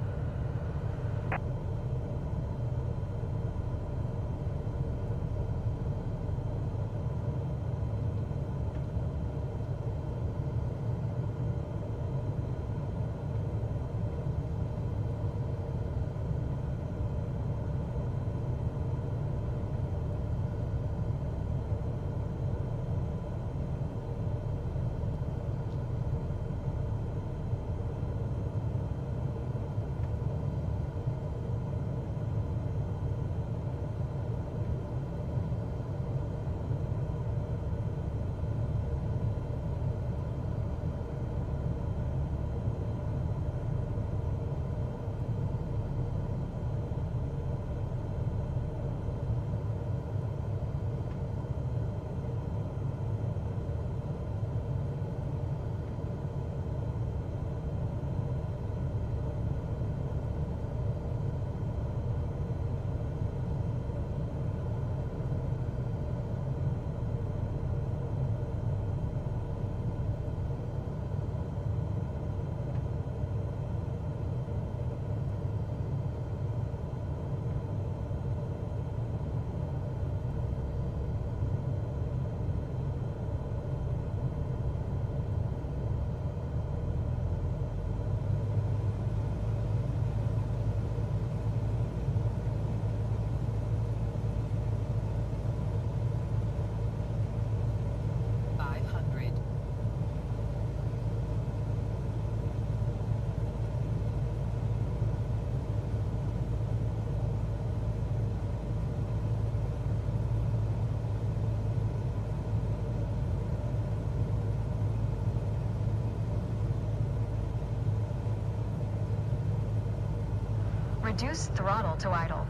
Reduce throttle to idle.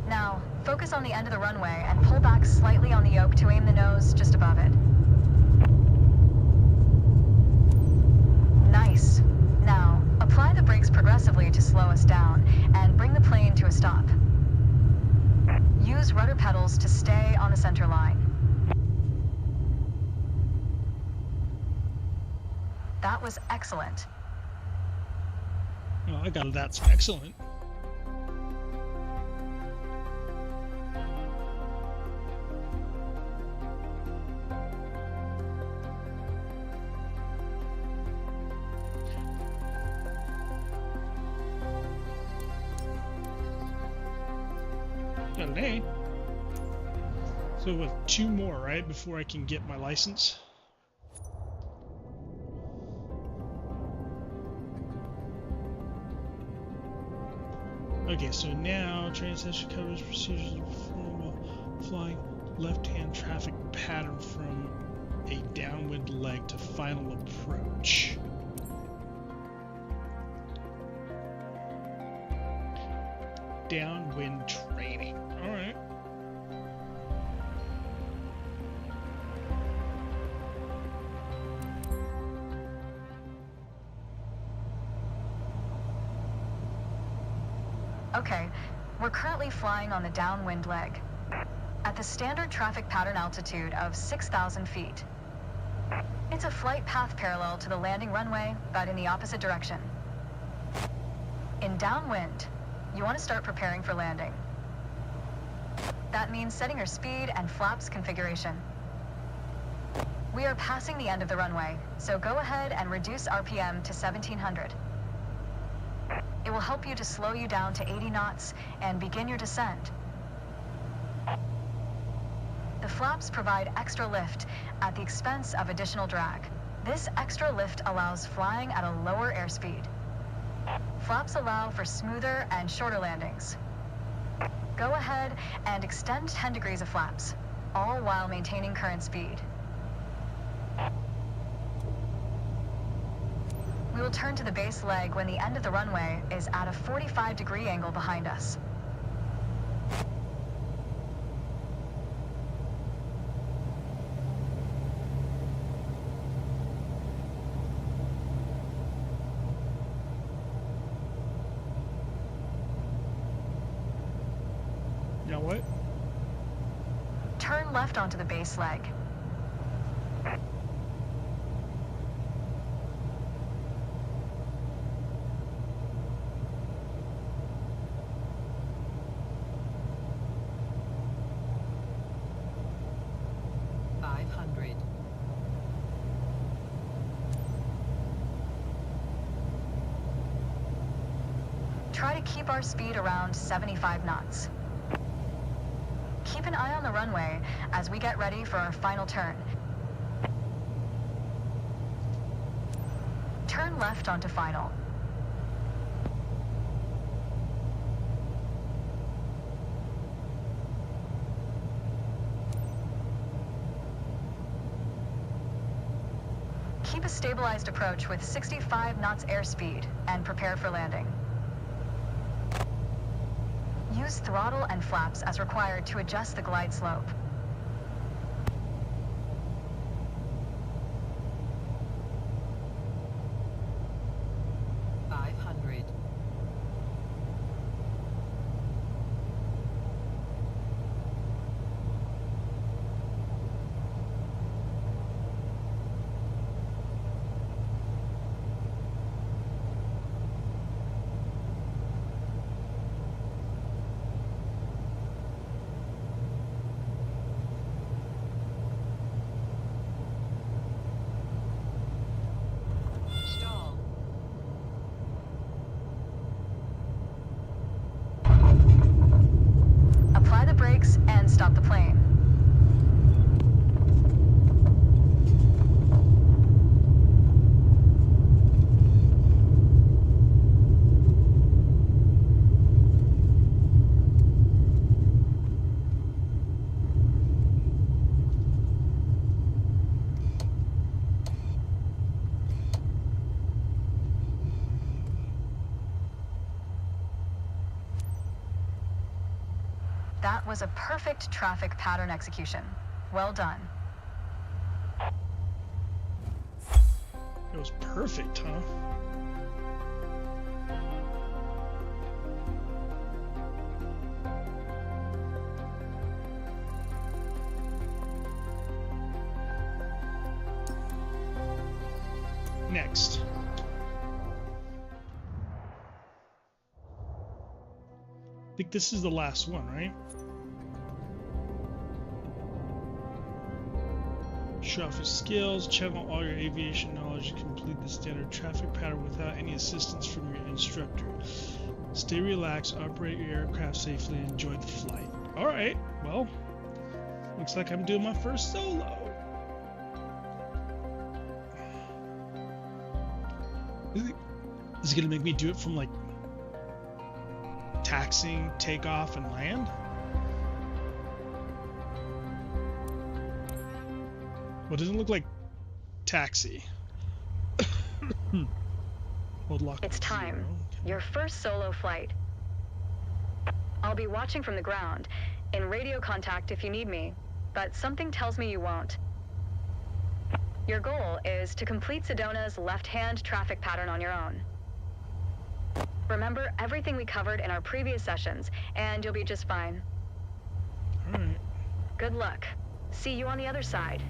Now, focus on the end of the runway and pull back slightly on the yoke to aim the nose just above it. Nice. Now, apply the brakes progressively to slow us down and bring the plane to a stop. Use rudder pedals to stay on the center line. That was excellent. Well, I got it. That's excellent. Got an A. So with 2 more, right, before I can get my license? Okay, so now train session covers procedures while flying left-hand traffic pattern from a downwind leg to final approach. Downwind training. All right. Okay, we're currently flying on the downwind leg at the standard traffic pattern altitude of 6,000 feet. It's a flight path parallel to the landing runway, but in the opposite direction. In downwind, you want to start preparing for landing. That means setting your speed and flaps configuration. We are passing the end of the runway, so go ahead and reduce RPM to 1700. It will help you to slow you down to 80 knots and begin your descent. The flaps provide extra lift at the expense of additional drag. This extra lift allows flying at a lower airspeed. Flaps allow for smoother and shorter landings. Go ahead and extend 10 degrees of flaps, all while maintaining current speed. We will turn to the base leg when the end of the runway is at a 45-degree angle behind us. Now what? Turn left onto the base leg. Try to keep our speed around 75 knots. Keep an eye on the runway as we get ready for our final turn. Turn left onto final. Keep a stabilized approach with 65 knots airspeed and prepare for landing. Use throttle and flaps as required to adjust the glide slope. Apply the brakes and stop the plane. That was a perfect traffic pattern execution. Well done. It was perfect, huh? Next. I think this is the last one, right? Show off your skills, channel all your aviation knowledge, complete the standard traffic pattern without any assistance from your instructor. Stay relaxed, operate your aircraft safely, and enjoy the flight. Alright, well, looks like I'm doing my first solo. Is it gonna make me do it from like taxiing, takeoff, and land? Well, it doesn't look like taxi. It's time. Your first solo flight. I'll be watching from the ground, in radio contact if you need me, but something tells me you won't. Your goal is to complete Sedona's left-hand traffic pattern on your own. Remember everything we covered in our previous sessions, and you'll be just fine. All right. Good luck. See you on the other side.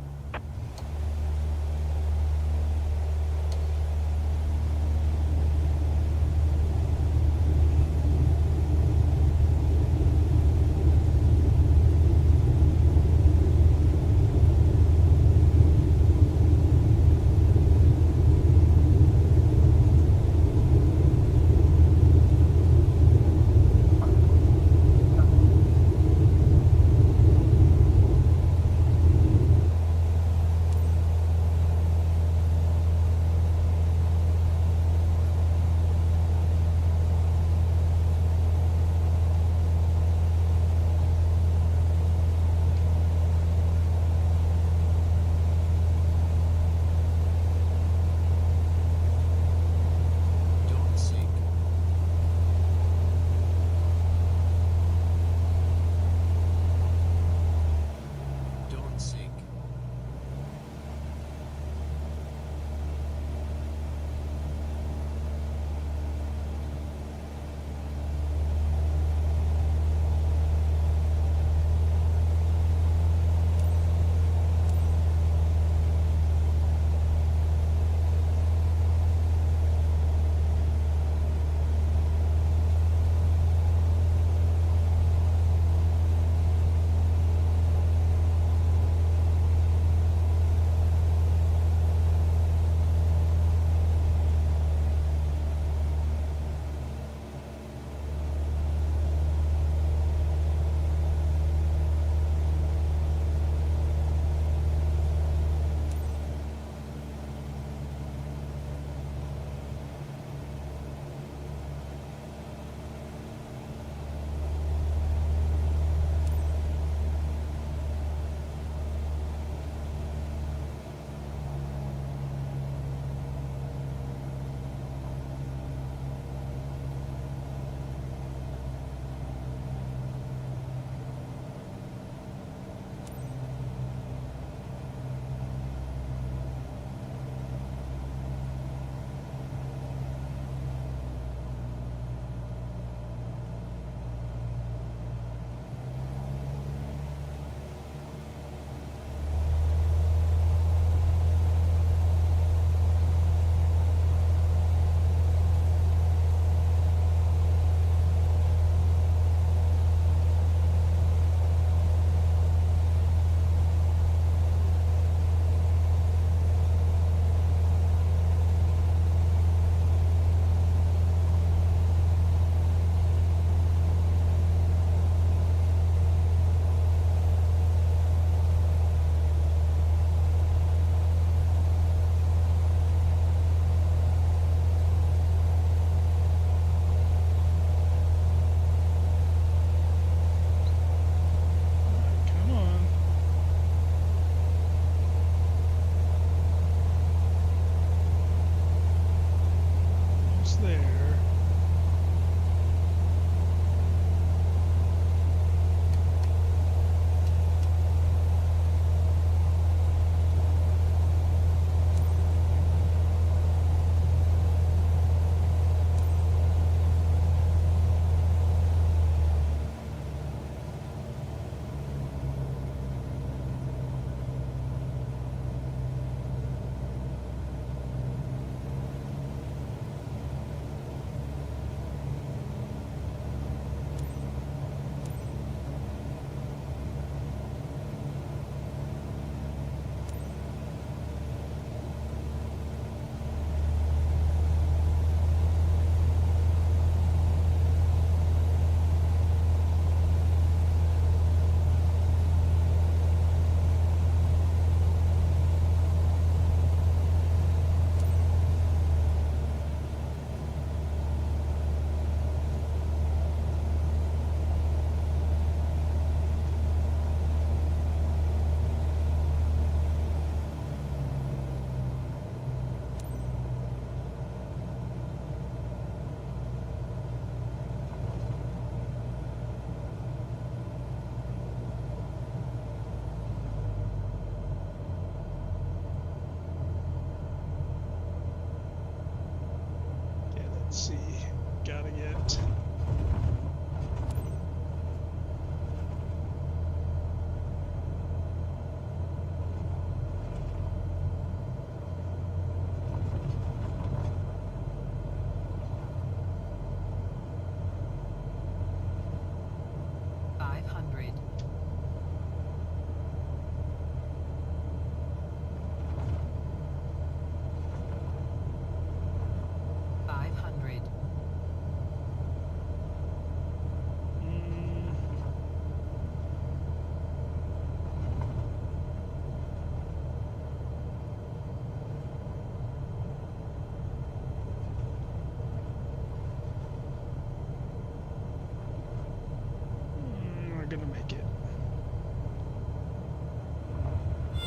gonna make it.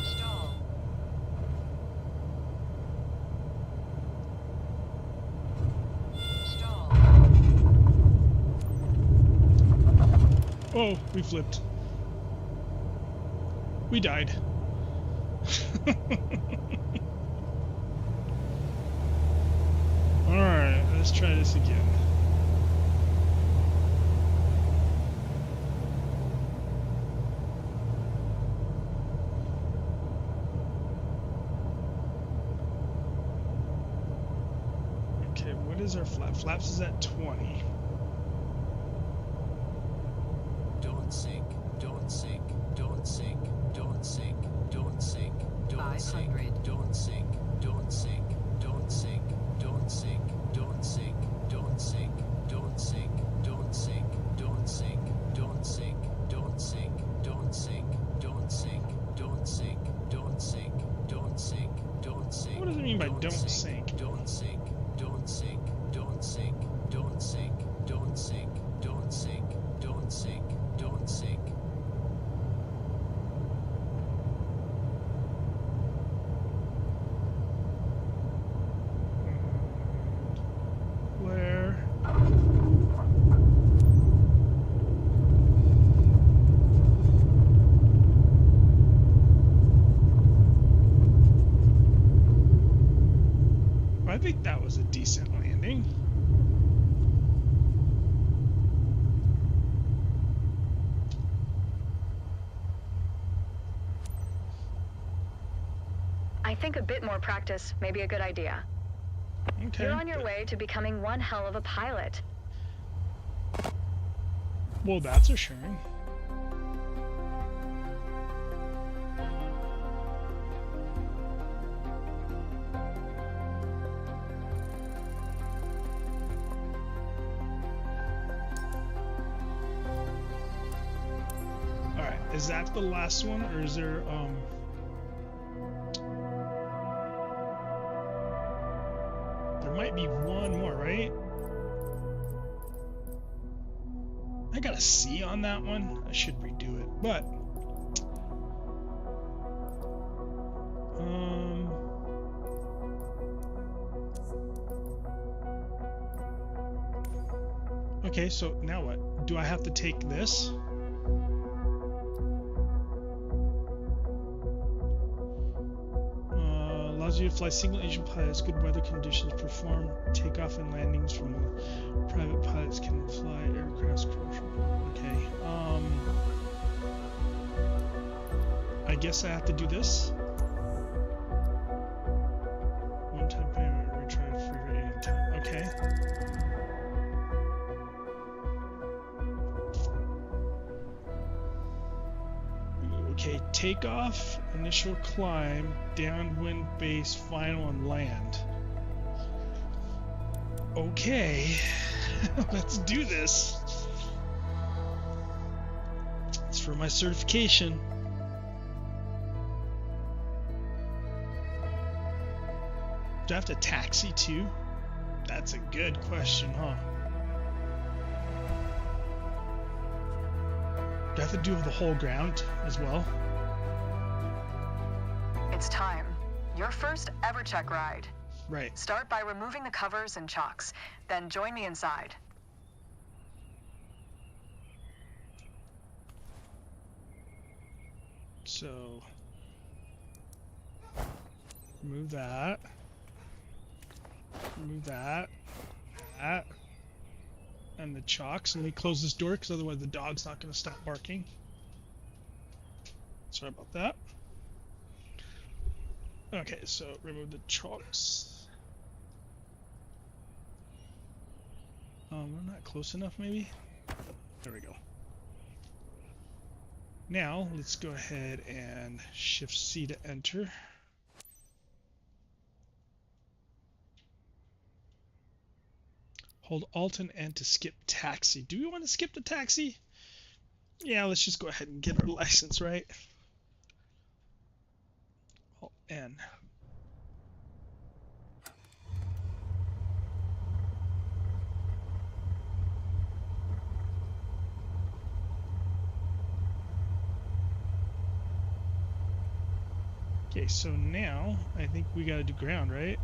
Stall. Stall. Oh, we flipped. We died. Alright, let's try this again. Okay, what is our flap? Flaps is at 20. Don't sink, don't sink, don't sink, don't sink, don't sink, don't sink, 500. don't sink, don't sink, don't sink, don't sink, don't sink, don't sink, don't sink, don't sink, don't sink, don't sink, don't sink, don't sink, don't sink, don't sink, don't sink, don't sink, don't sink. What does it mean by don't sink? Don't sink, don't sink, don't sink, don't sink, don't sink, don't sink, don't sink, don't sink. Where? I think that was a decent landing. I think a bit more practice may be a good idea. Okay. You're on your way to becoming one hell of a pilot. Well, that's assuring. Alright, is that the last one, or is there, there might be one more, right? I got a C on that one. I should redo it, but okay, so now what? Do I have to take this? Allows you to fly single engine pilots, good weather conditions, perform takeoff and landings from private pilots can fly aircraft commercial. Okay. I guess I have to do this. One time payment, retry for your anytime. Okay. Okay, takeoff, initial climb, downwind base, final, and land. Okay, let's do this. It's for my certification. Do I have to taxi too? That's a good question, huh? Do I have to do the whole ground as well? It's time. Your first ever check ride. Right. Start by removing the covers and chocks, then join me inside. So, remove that. Remove that. That. And the chocks. And let me close this door because otherwise the dog's not going to stop barking. Sorry about that. Okay, so remove the chocks. I'm not close enough, maybe? There we go. Now, let's go ahead and Shift C to enter. Hold Alt and N to skip taxi. Do we want to skip the taxi? Yeah, let's just go ahead and get our license, right? Alt N. Okay, so now I think we gotta do ground, right?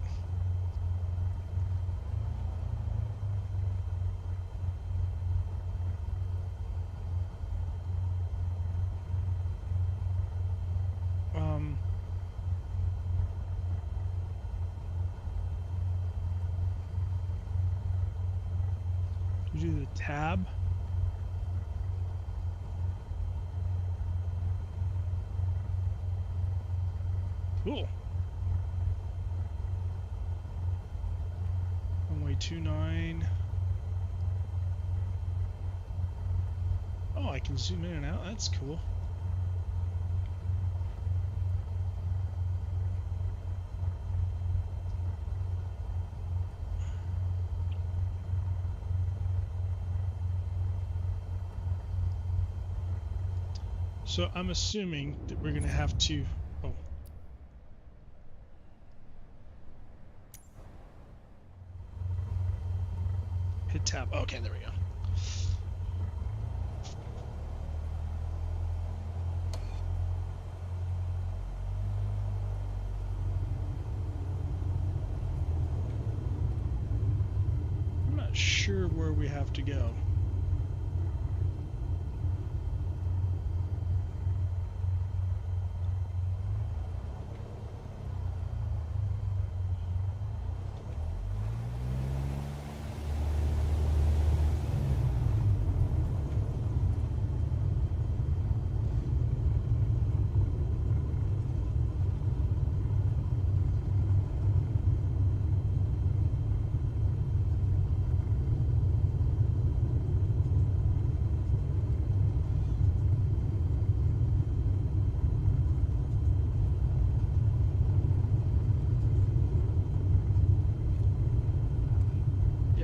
Do we do the tab? Cool. Runway 29. Oh, I can zoom in and out. That's cool. So I'm assuming that we're going to have to... Oh. Hit tab. Okay, there we go. I'm not sure where we have to go.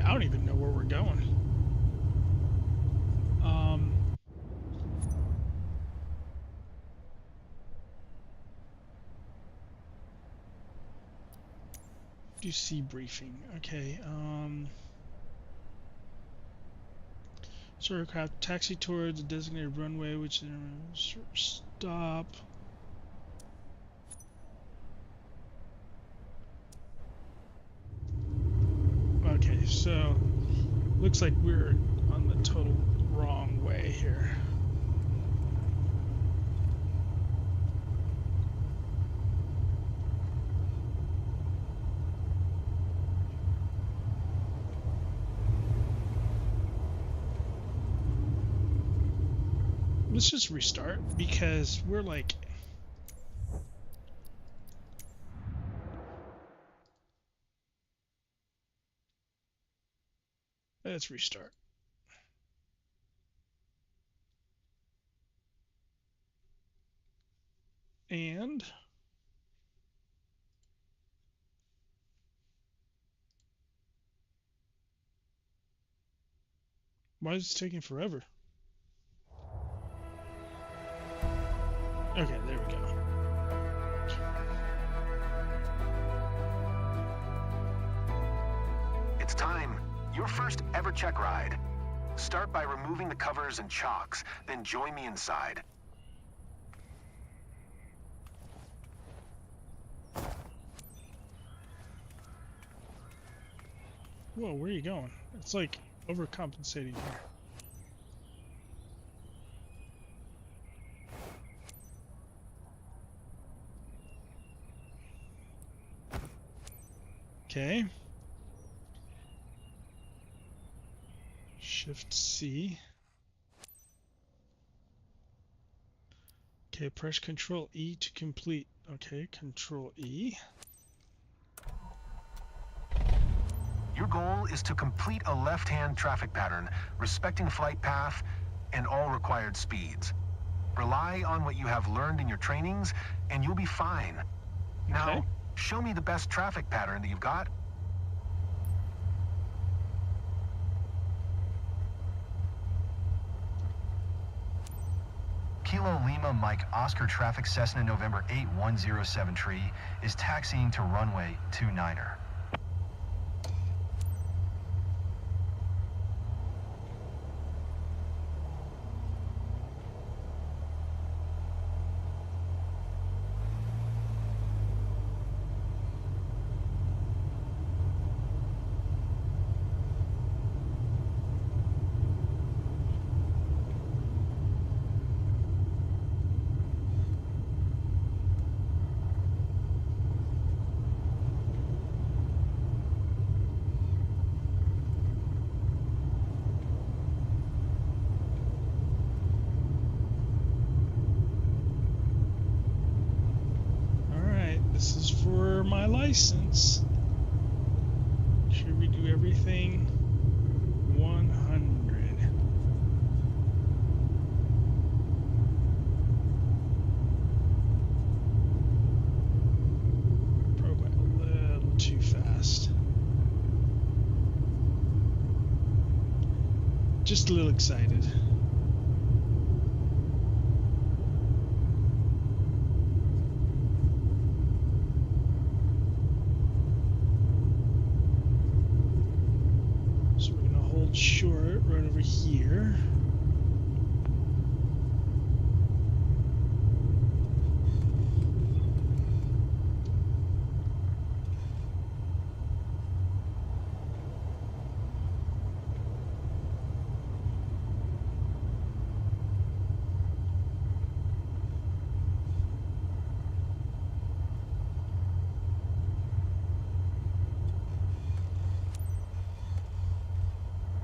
I don't even know where we're going. Do sea briefing. Okay. Aircraft taxi towards a designated runway, which is stop. Okay, so looks like we're on the total wrong way here. Let's just restart because we're like... Let's restart. And... Why is it taking forever? Okay, there we go. It's time. Your first ever check ride. Start by removing the covers and chocks, then join me inside. Whoa, where are you going? It's like overcompensating here. Okay. Shift C. Okay, press Control E to complete. Okay, Control E. Your goal is to complete a left-hand traffic pattern, respecting flight path and all required speeds. Rely on what you have learned in your trainings, and you'll be fine. Okay. Now, show me the best traffic pattern that you've got. Kilo Lima Mike Oscar traffic Cessna November 8107 tree is taxiing to runway 29er. license. Make sure we do everything 100. Probably a little too fast. Just a little excited. Short right over here.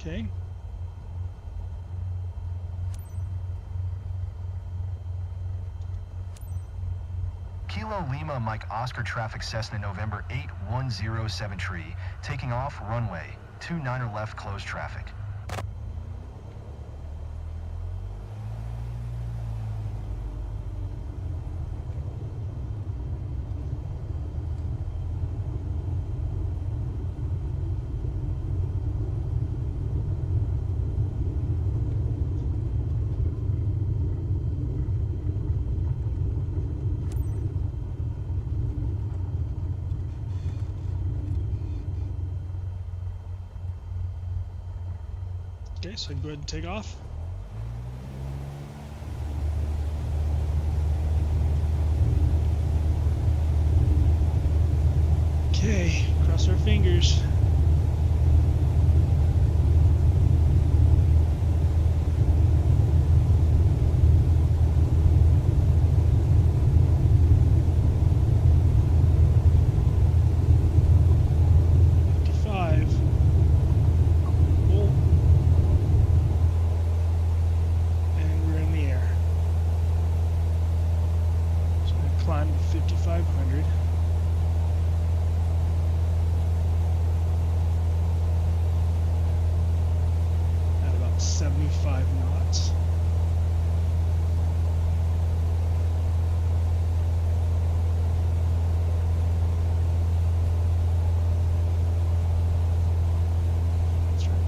Okay. Kilo Lima Mike Oscar traffic Cessna November 8107 tree, taking off runway, 29er left closed traffic. Okay, so I can go ahead and take off. Okay, cross our fingers. Climb to 5,500. At about 75 knots. That's right.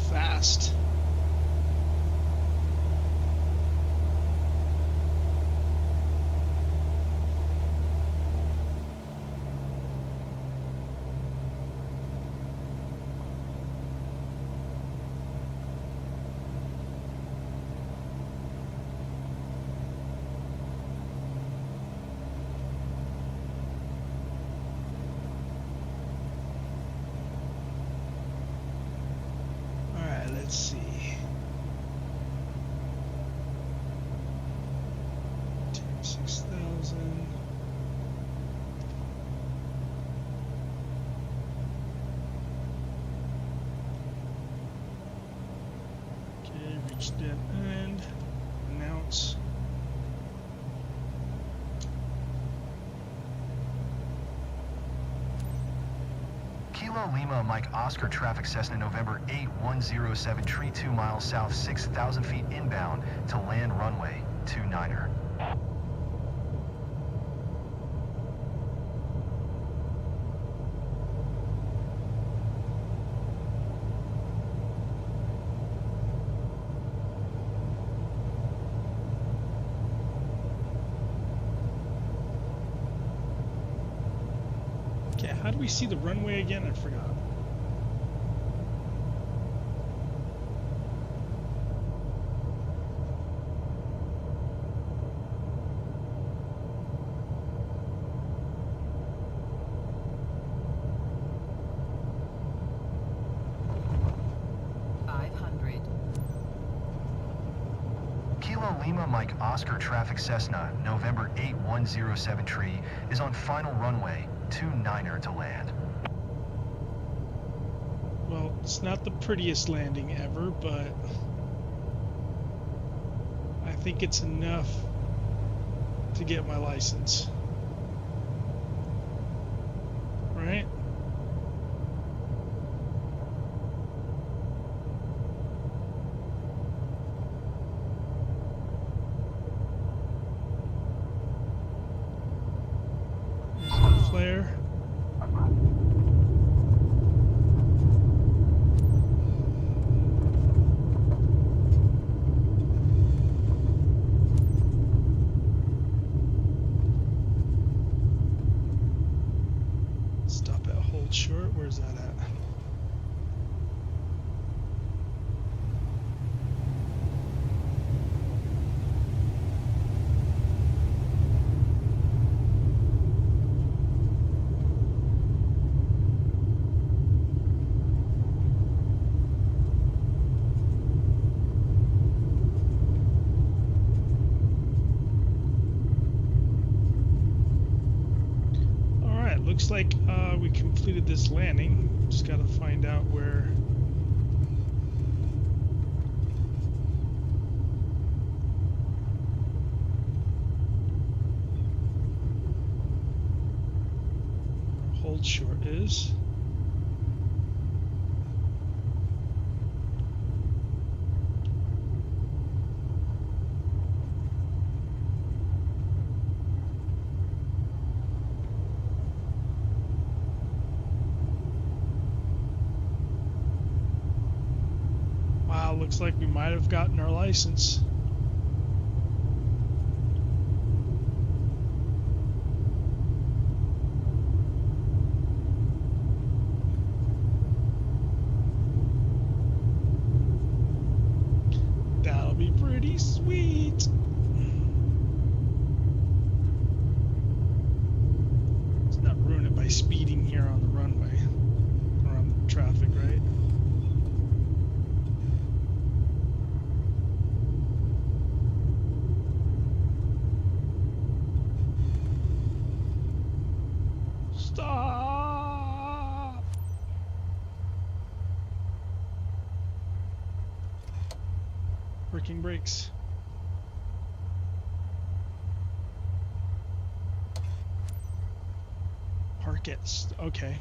Fast. Let's see. 6,000. Okay, reach dead end. Announce. Kilo Lima Mike Oscar traffic Cessna November 8107 tree 2 miles south 6,000 feet inbound to land runway 29er. Okay, how do we see the runway again? I forgot. Kilo Lima Mike Oscar traffic Cessna November 8107 tree is on final runway 29er to land. Well, it's not the prettiest landing ever, but I think it's enough to get my license. Right? Flare. Stop at hold short. Where's that at? Looks like we completed this landing. Just gotta find out where. Hold short is. Looks like we might have gotten our license. That'll be pretty sweet. Let's not ruin it by speeding here on the runway or on the traffic, right? Stop! Working brakes. Park it. Okay.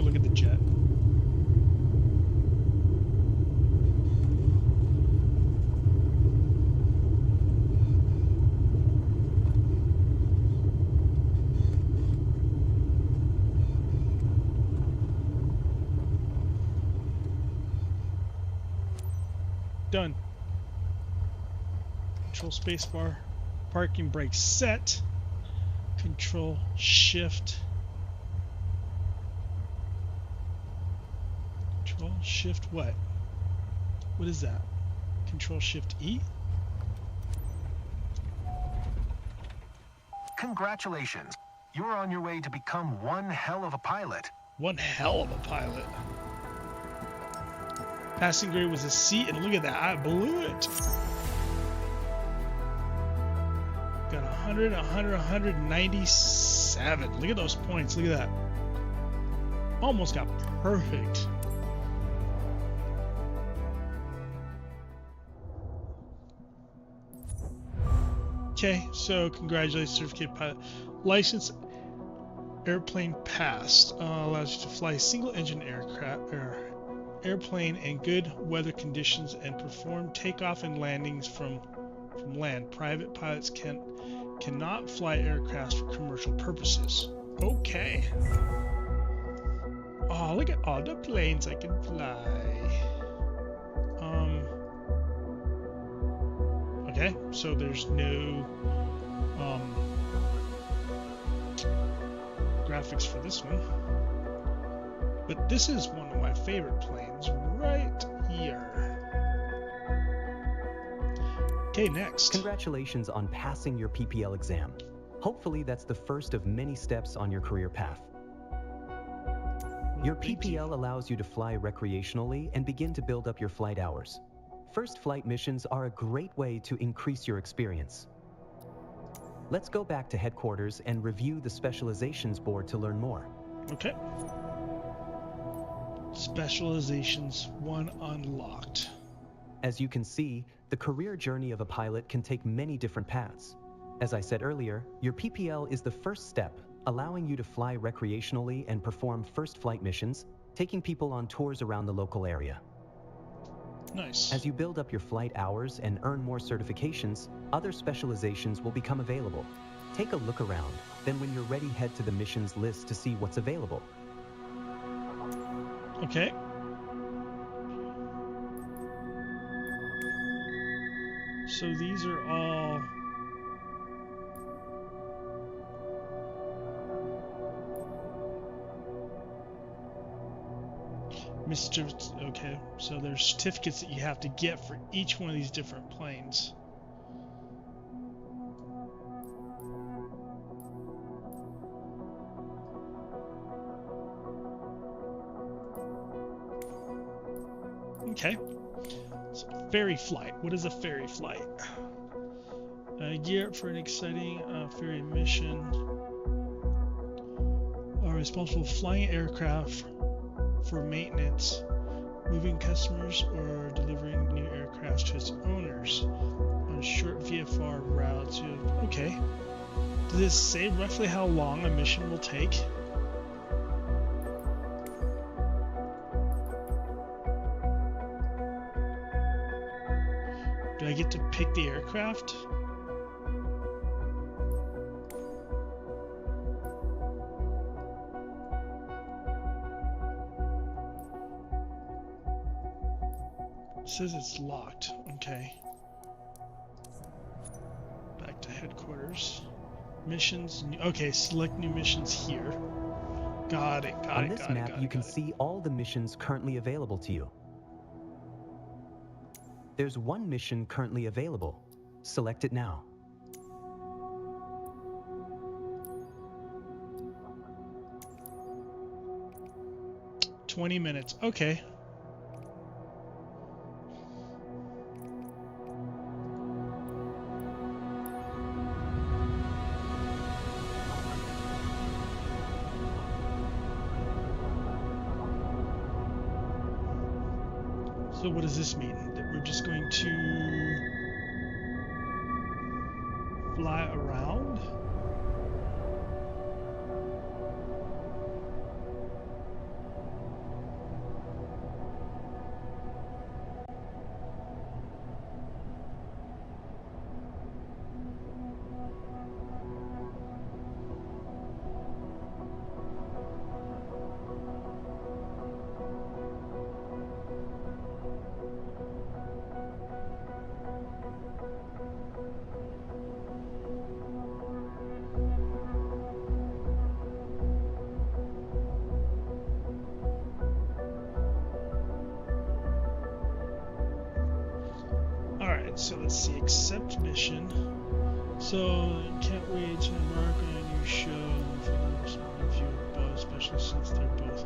Look at the jet. Done. Control spacebar. Parking brake set. Control shift. Control shift what? What is that? Control shift E? Congratulations. You're on your way to become one hell of a pilot. One hell of a pilot. Passing grade was a C, and look at that, I blew it. Got 100, 100, 197. Look at those points. Look at that. Almost got perfect. Okay, so congratulations, certificate pilot. License airplane passed. Allows you to fly a single engine airplane in good weather conditions and perform takeoff and landings from land. Private pilots cannot fly aircraft for commercial purposes. Okay. Oh, look at all the planes I can fly. Okay, so there's no graphics for this one. But this is one of my favorite planes right here. Okay, next. Congratulations on passing your PPL exam. Hopefully that's the first of many steps on your career path. Your PPL allows you to fly recreationally and begin to build up your flight hours. First flight missions are a great way to increase your experience. Let's go back to headquarters and review the specializations board to learn more. Okay. Specializations 1 unlocked. As you can see, the career journey of a pilot can take many different paths. As I said earlier, your PPL is the first step, allowing you to fly recreationally and perform first flight missions, taking people on tours around the local area. Nice. As you build up your flight hours and earn more certifications, other specializations will become available. Take a look around, then when you're ready, head to the missions list to see what's available. Okay. So these are all okay, so there's certificates that you have to get for each one of these different planes. Okay. So ferry flight. What is a ferry flight? Gear up for an exciting ferry mission. Are responsible for flying aircraft for maintenance, moving customers, or delivering new aircraft to its owners on short VFR routes. Okay. Does it say roughly how long a mission will take? Do I get to pick the aircraft? It says it's locked. Okay. Back to headquarters. Missions. Okay, select new missions here. Got it. On this map, you can see all the missions currently available to you. There's one mission currently available. Select it now. $20. Okay. So what does this mean? That we're just going to fly around? So let's see, accept mission. So can't wait to embark on a new show for the review of both, especially since they're both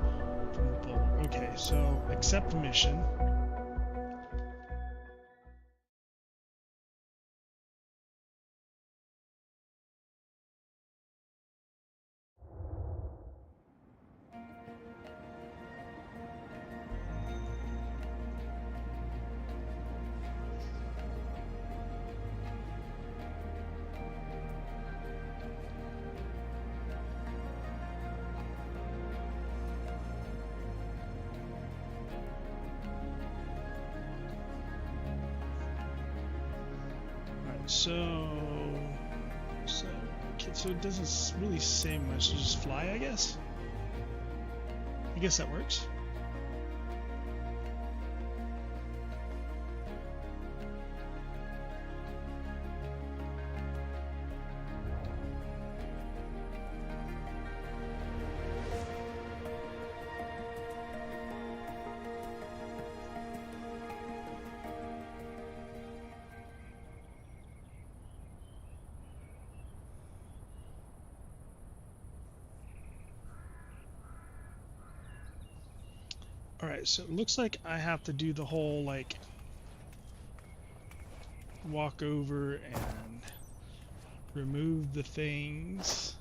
from the bowl. Okay, so accept mission. So okay, so it doesn't really say much. You just fly, I guess. I guess that works. Alright, so it looks like I have to do the whole, like, walk over and remove the things.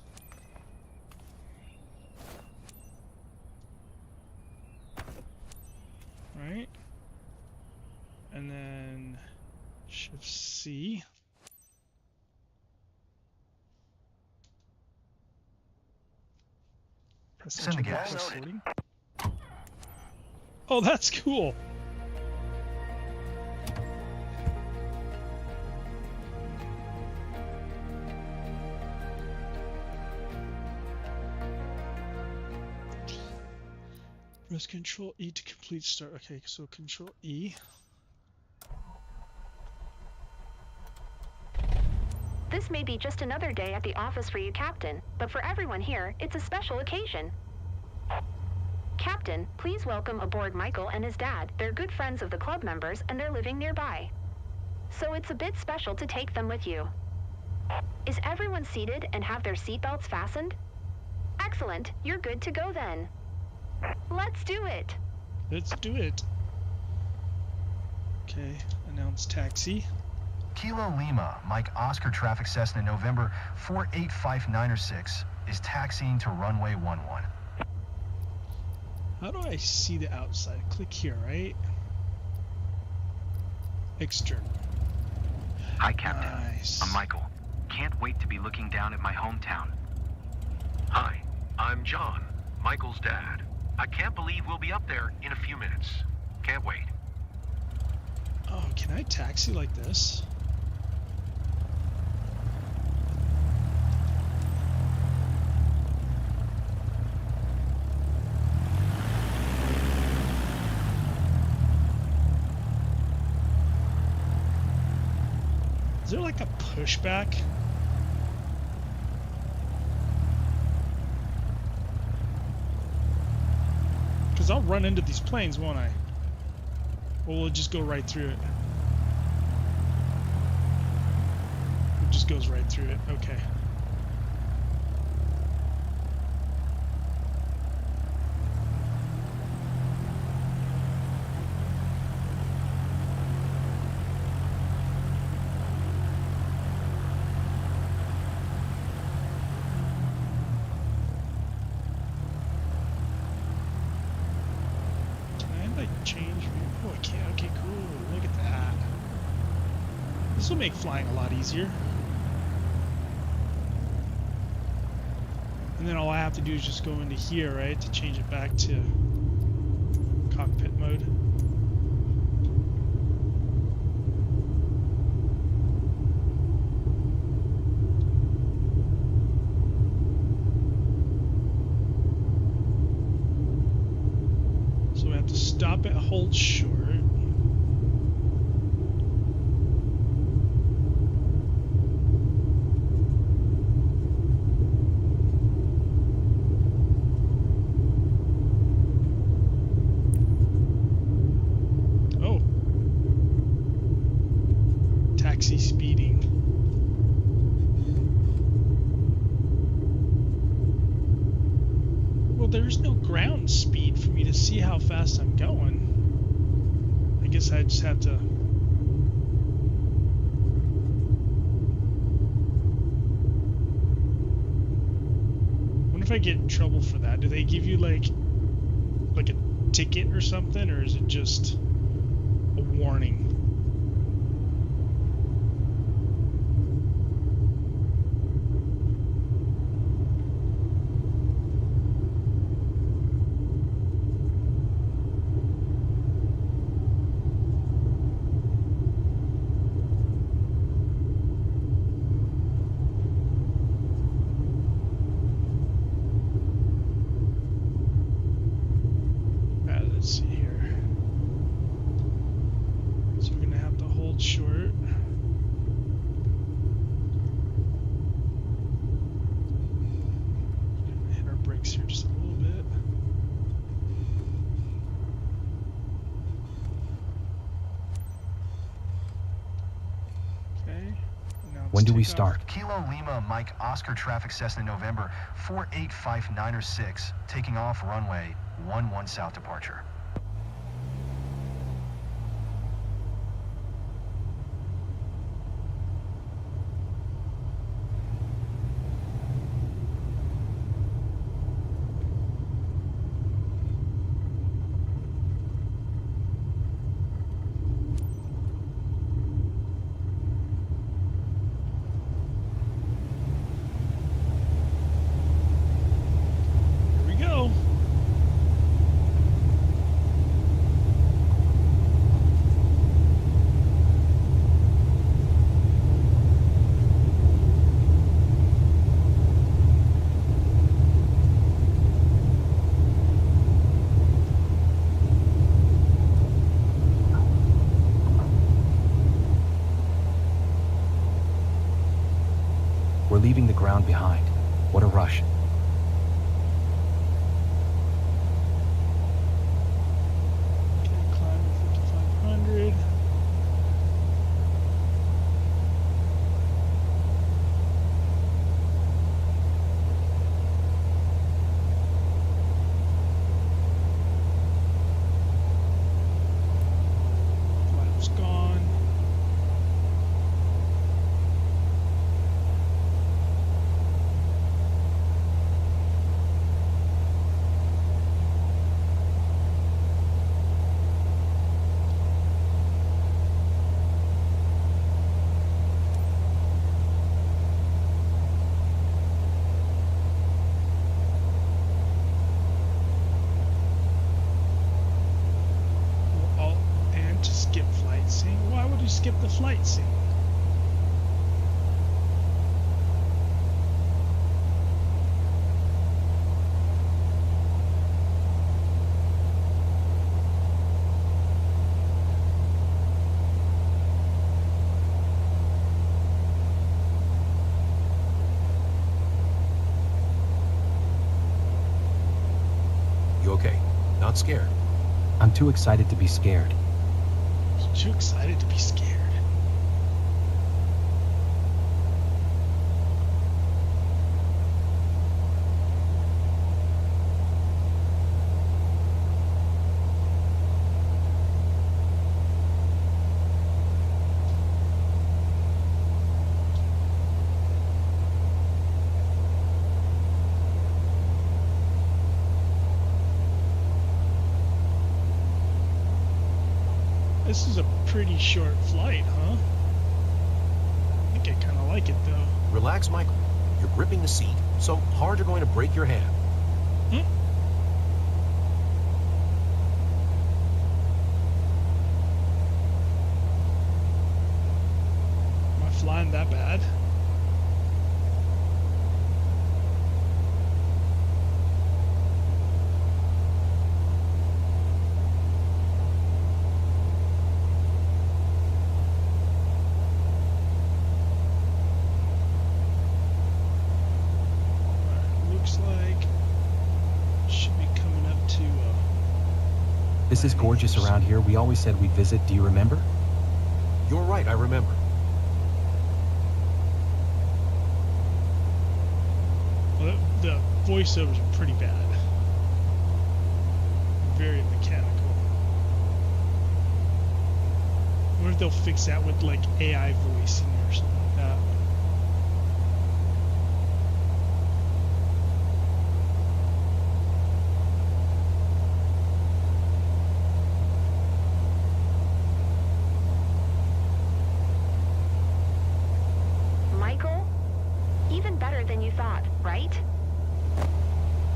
Right? And then Shift C. Press Send enter the for gas. sorting. Oh, that's cool. Press Control E to complete start. Okay, so Control E. This may be just another day at the office for you, Captain, but for everyone here, it's a special occasion. Captain, please welcome aboard Michael and his dad. They're good friends of the club members and they're living nearby. So it's a bit special to take them with you. Is everyone seated and have their seatbelts fastened? Excellent, you're good to go then. Let's do it. Let's do it. Okay, announce taxi. Kilo Lima, Mike Oscar Traffic Cessna November 48596 is taxiing to runway 11. How do I see the outside? Click here, right? External. Hi, Captain. Nice. I'm Michael. Can't wait to be looking down at my hometown. Hi, I'm John, Michael's dad. I can't believe we'll be up there in a few minutes. Can't wait. Oh, can I taxi like this? Is there like a pushback? Because I'll run into these planes, won't I? Or will it just go right through it? It just goes right through it. Okay. Change view. Oh, I can't. Okay, cool. Look at that. This will make flying a lot easier. And then all I have to do is just go into here, right, to change it back to cockpit mode. Stop at hold short. Oh. Taxi speeding. Well, there's no ground speed for me to see how fast I'm going. I guess I just have to... What if I get in trouble for that? Do they give you like a ticket or something, or is it just a warning? When do we start? Kilo Lima Mike Oscar traffic Cessna November 48596, taking off runway 11 south departure. We're leaving the ground behind. What a rush. Okay, climb to 5,500. Flap's gone. Why would you skip the flight scene? You okay? Not scared? I'm too excited to be scared. Too excited to be scared. This is a pretty short flight, huh? I think I kind of like it, though. Relax, Michael. You're gripping the seat so hard you're going to break your hand. Am I flying that bad? This is gorgeous around here. We always said we'd visit. Do you remember? You're right, I remember. Well, the voiceovers are pretty bad. Very mechanical. I wonder if they'll fix that with like AI voicing or something like that.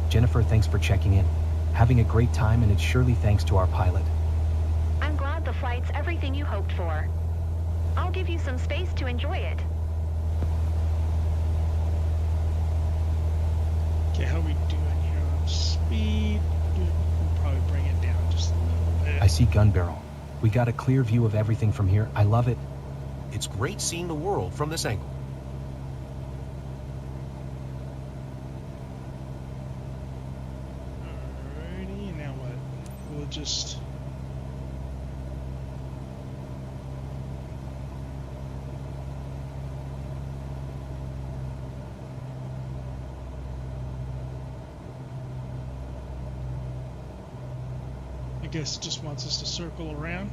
Jennifer, thanks for checking in. Having a great time, and it's surely thanks to our pilot. I'm glad the flight's everything you hoped for. I'll give you some space to enjoy it. Okay, how are we doing here on speed? We'll probably bring it down just a little bit. I see gun barrel. We got a clear view of everything from here. I love it. It's great seeing the world from this angle. Just I guess it just wants us to circle around.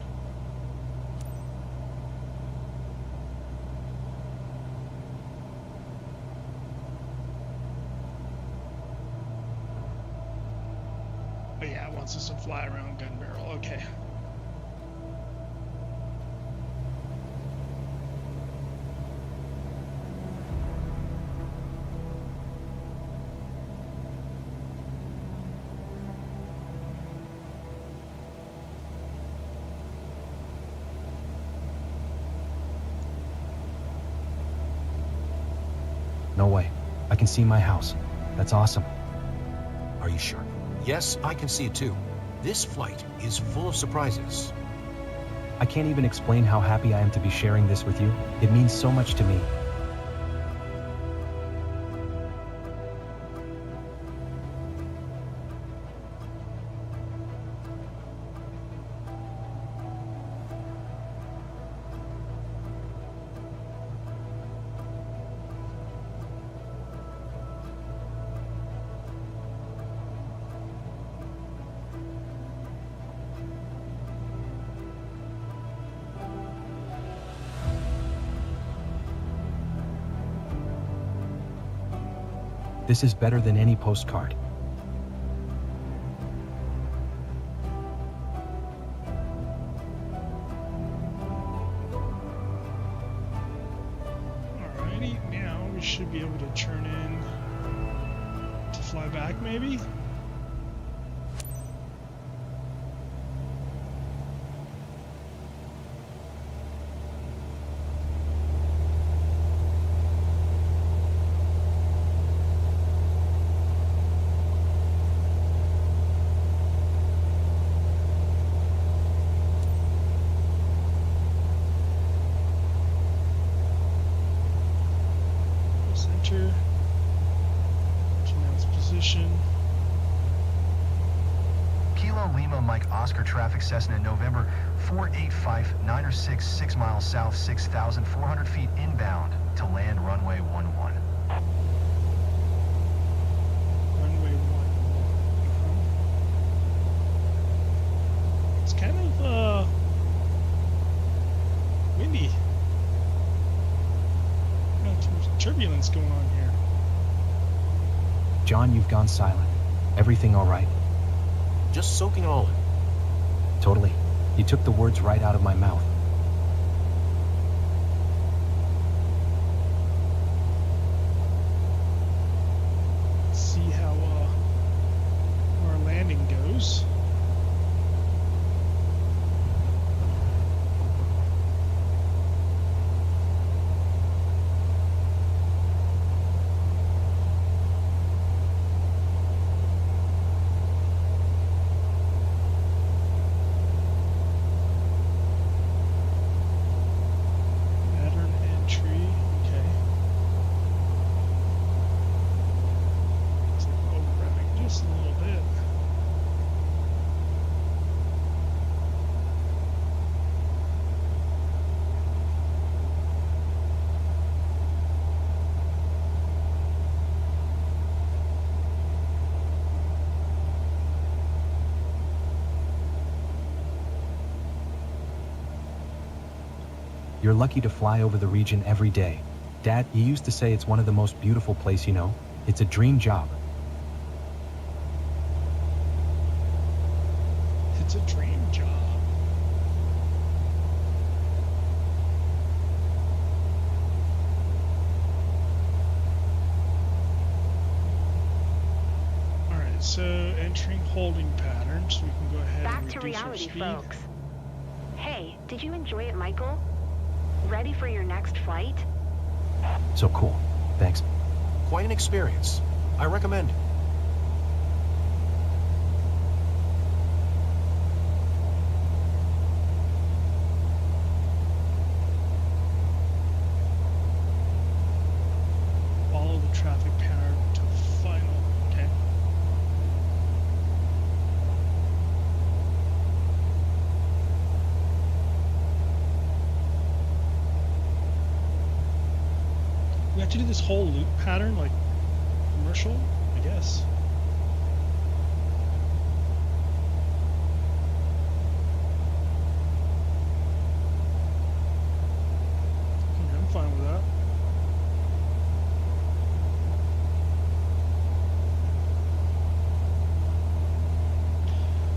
Oh yeah, it wants us to fly around gun barrel. Okay. No way. I can see my house. That's awesome. Are you sure? Yes, I can see it too. This flight is full of surprises. I can't even explain how happy I am to be sharing this with you. It means so much to me. This is better than any postcard. Alrighty, now we should be able to turn in to fly back, maybe? Center. Announce position. Kilo Lima Mike Oscar traffic Cessna November 485 906 6 miles south 6,400 feet inbound to land runway 11. Runway 11. It's kind of windy. Got some turbulence going on here. John, you've gone silent. Everything all right? Just soaking it all in. Totally. You took the words right out of my mouth. Let's see how our landing goes. Pattern entry, okay. Looks like we're overwrapping just a little bit. You're lucky to fly over the region every day. Dad, you used to say it's one of the most beautiful places you know. It's a dream job. It's a dream job. Alright, so entering holding pattern, so we can go ahead Back and to reduce our reality, speed. folks. Hey, did you enjoy it, Michael? Ready for your next flight? So cool. Thanks. Quite an experience. I recommend it. Follow the traffic pattern to final. Okay. We have to do this whole loop pattern, like commercial, I guess.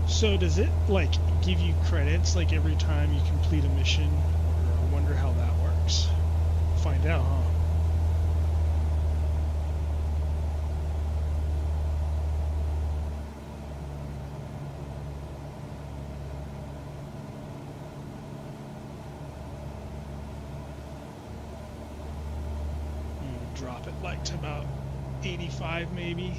So does it like give you credits like every time you complete a mission? Or I wonder how that works. Find out, huh? Drop it like to about 85 maybe.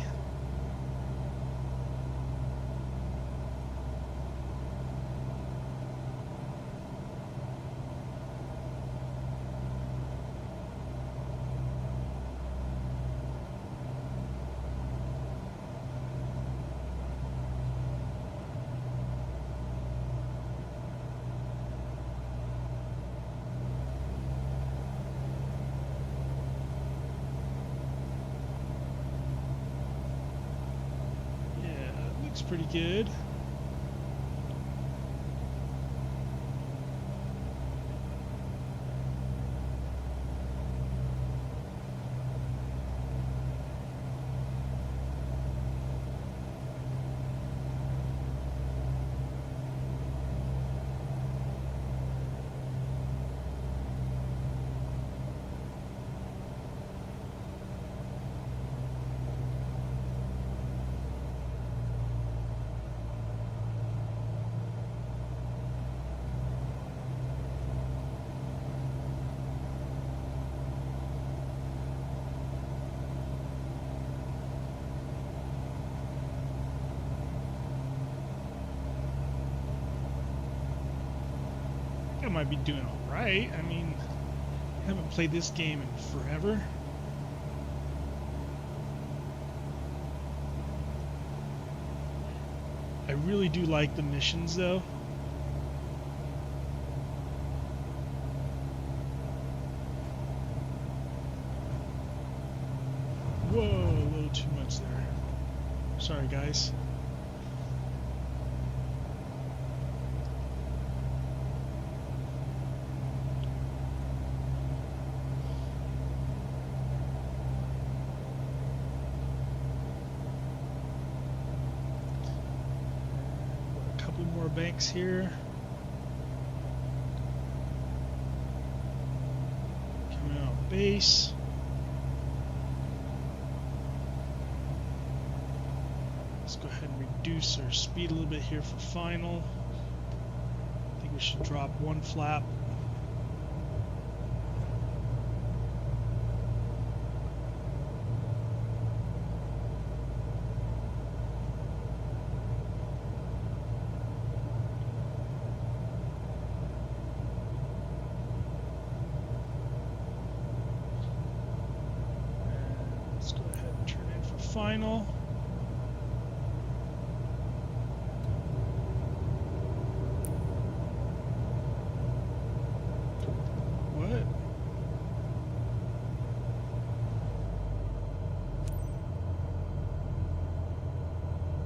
Pretty good. I might be doing alright. I mean, I haven't played this game in forever. I really do like the missions though. Whoa, a little too much there. Sorry guys. Banks here. Coming out base. Let's go ahead and reduce our speed a little bit here for final. I think we should drop one flap. Final. What?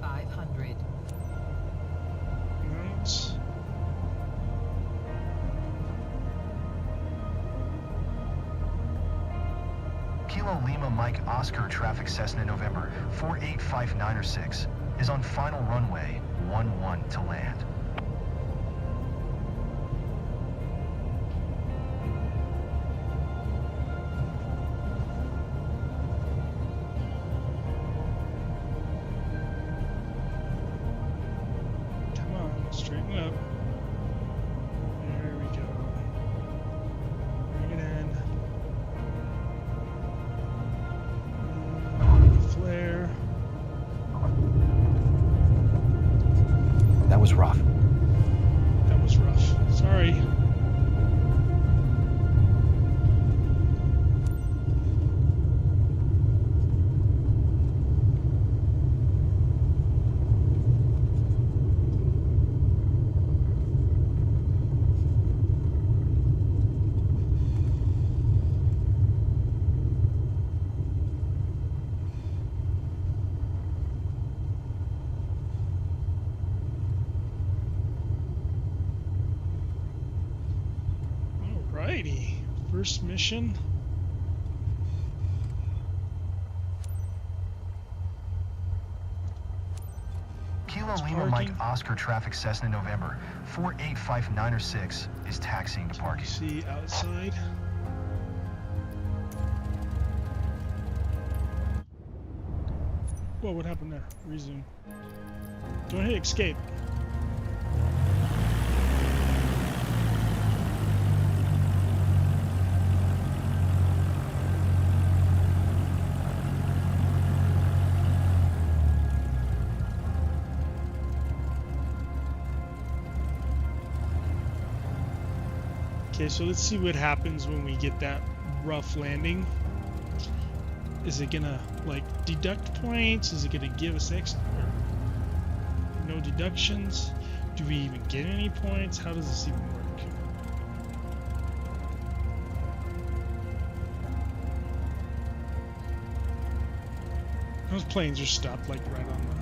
$500. Right. Kilo Lima Mike Oscar traffic Cessna November 48596 is on final runway 11 to land. Come on, straighten up. There we go. Bring it in. Flare. That was rough. That was rough. Sorry. Alrighty, first mission. Kilo Lima Mike Oscar traffic Cessna November 48596 is taxiing to parking. See outside. Whoa, what happened there? Resume. Don't hit escape. Okay, so let's see what happens when we get that rough landing. Is it gonna like deduct points? Is it gonna give us extra? No deductions? Do we even get any points? How does this even work? Those planes are stopped like right on the...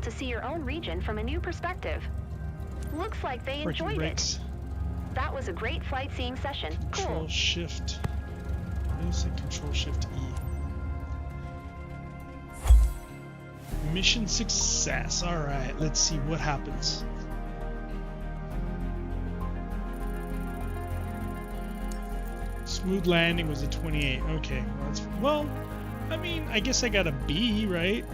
To see your own region from a new perspective. Looks like they enjoyed it. That was a great flight seeing session. Control Cool. Shift. What is it? Control Shift E. Mission success. All right, let's see what happens. Smooth landing was a 28. Okay, well, that's, well, I mean, I guess I got a B, right?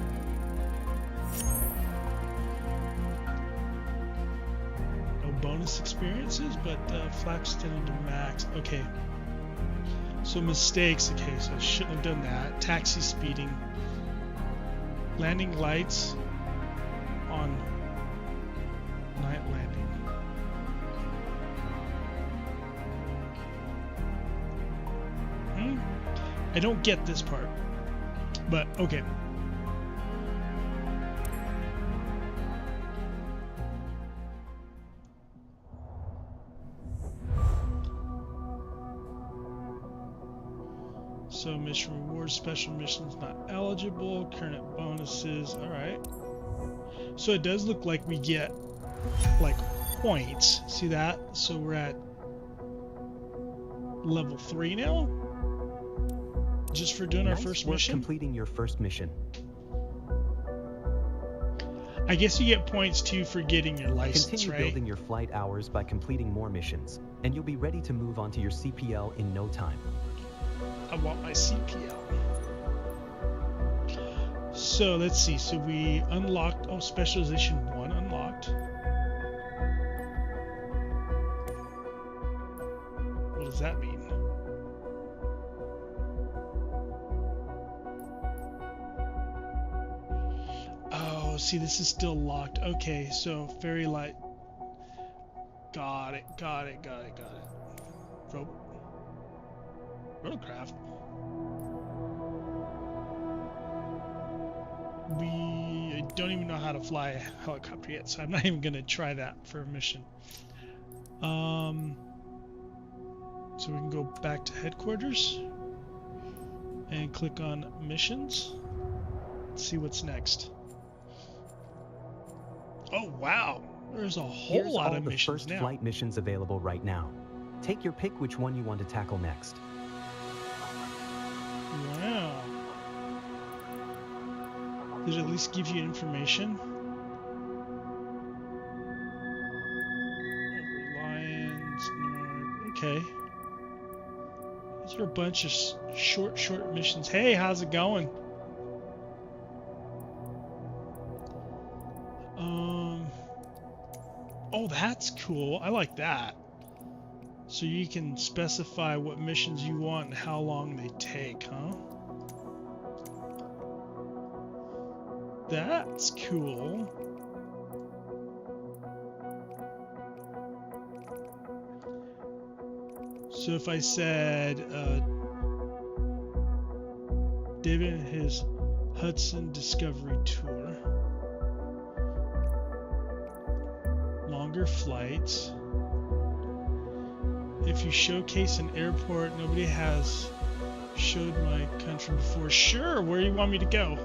Bonus experiences, but flaps extended to max. Okay. So mistakes. Okay, so I shouldn't have done that. Taxi speeding. Landing lights on night landing. I don't get this part, but okay. So mission rewards, special missions not eligible, current bonuses, alright. So it does look like we get like points, see that? So we're at level 3 now? Just for doing our first mission? Completing your first mission. I guess you get points too for getting your license, Continue right? building your flight hours by completing more missions, and you'll be ready to move on to your CPL in no time. I want my CPL. So let's see. So we unlocked. Oh, specialization 1 unlocked. What does that mean? Oh, see, this is still locked. Okay, so very light. Got it. Rotorcraft. I don't even know how to fly a helicopter yet, so I'm not even gonna try that for a mission. So we can go back to headquarters and click on missions. Let's see what's next. Oh wow, there's a whole lot of missions now. Here's all the first flight missions available right now. Take your pick which one you want to tackle next. Wow. Did it at least give you information? Lions, okay. These are a bunch of short missions. Hey, how's it going? Oh, that's cool. I like that. So you can specify what missions you want and how long they take, huh? That's cool. So if I said David and his Hudson Discovery Tour, longer flights. If you showcase an airport nobody has Showed my country before. Sure, where do you want me to go?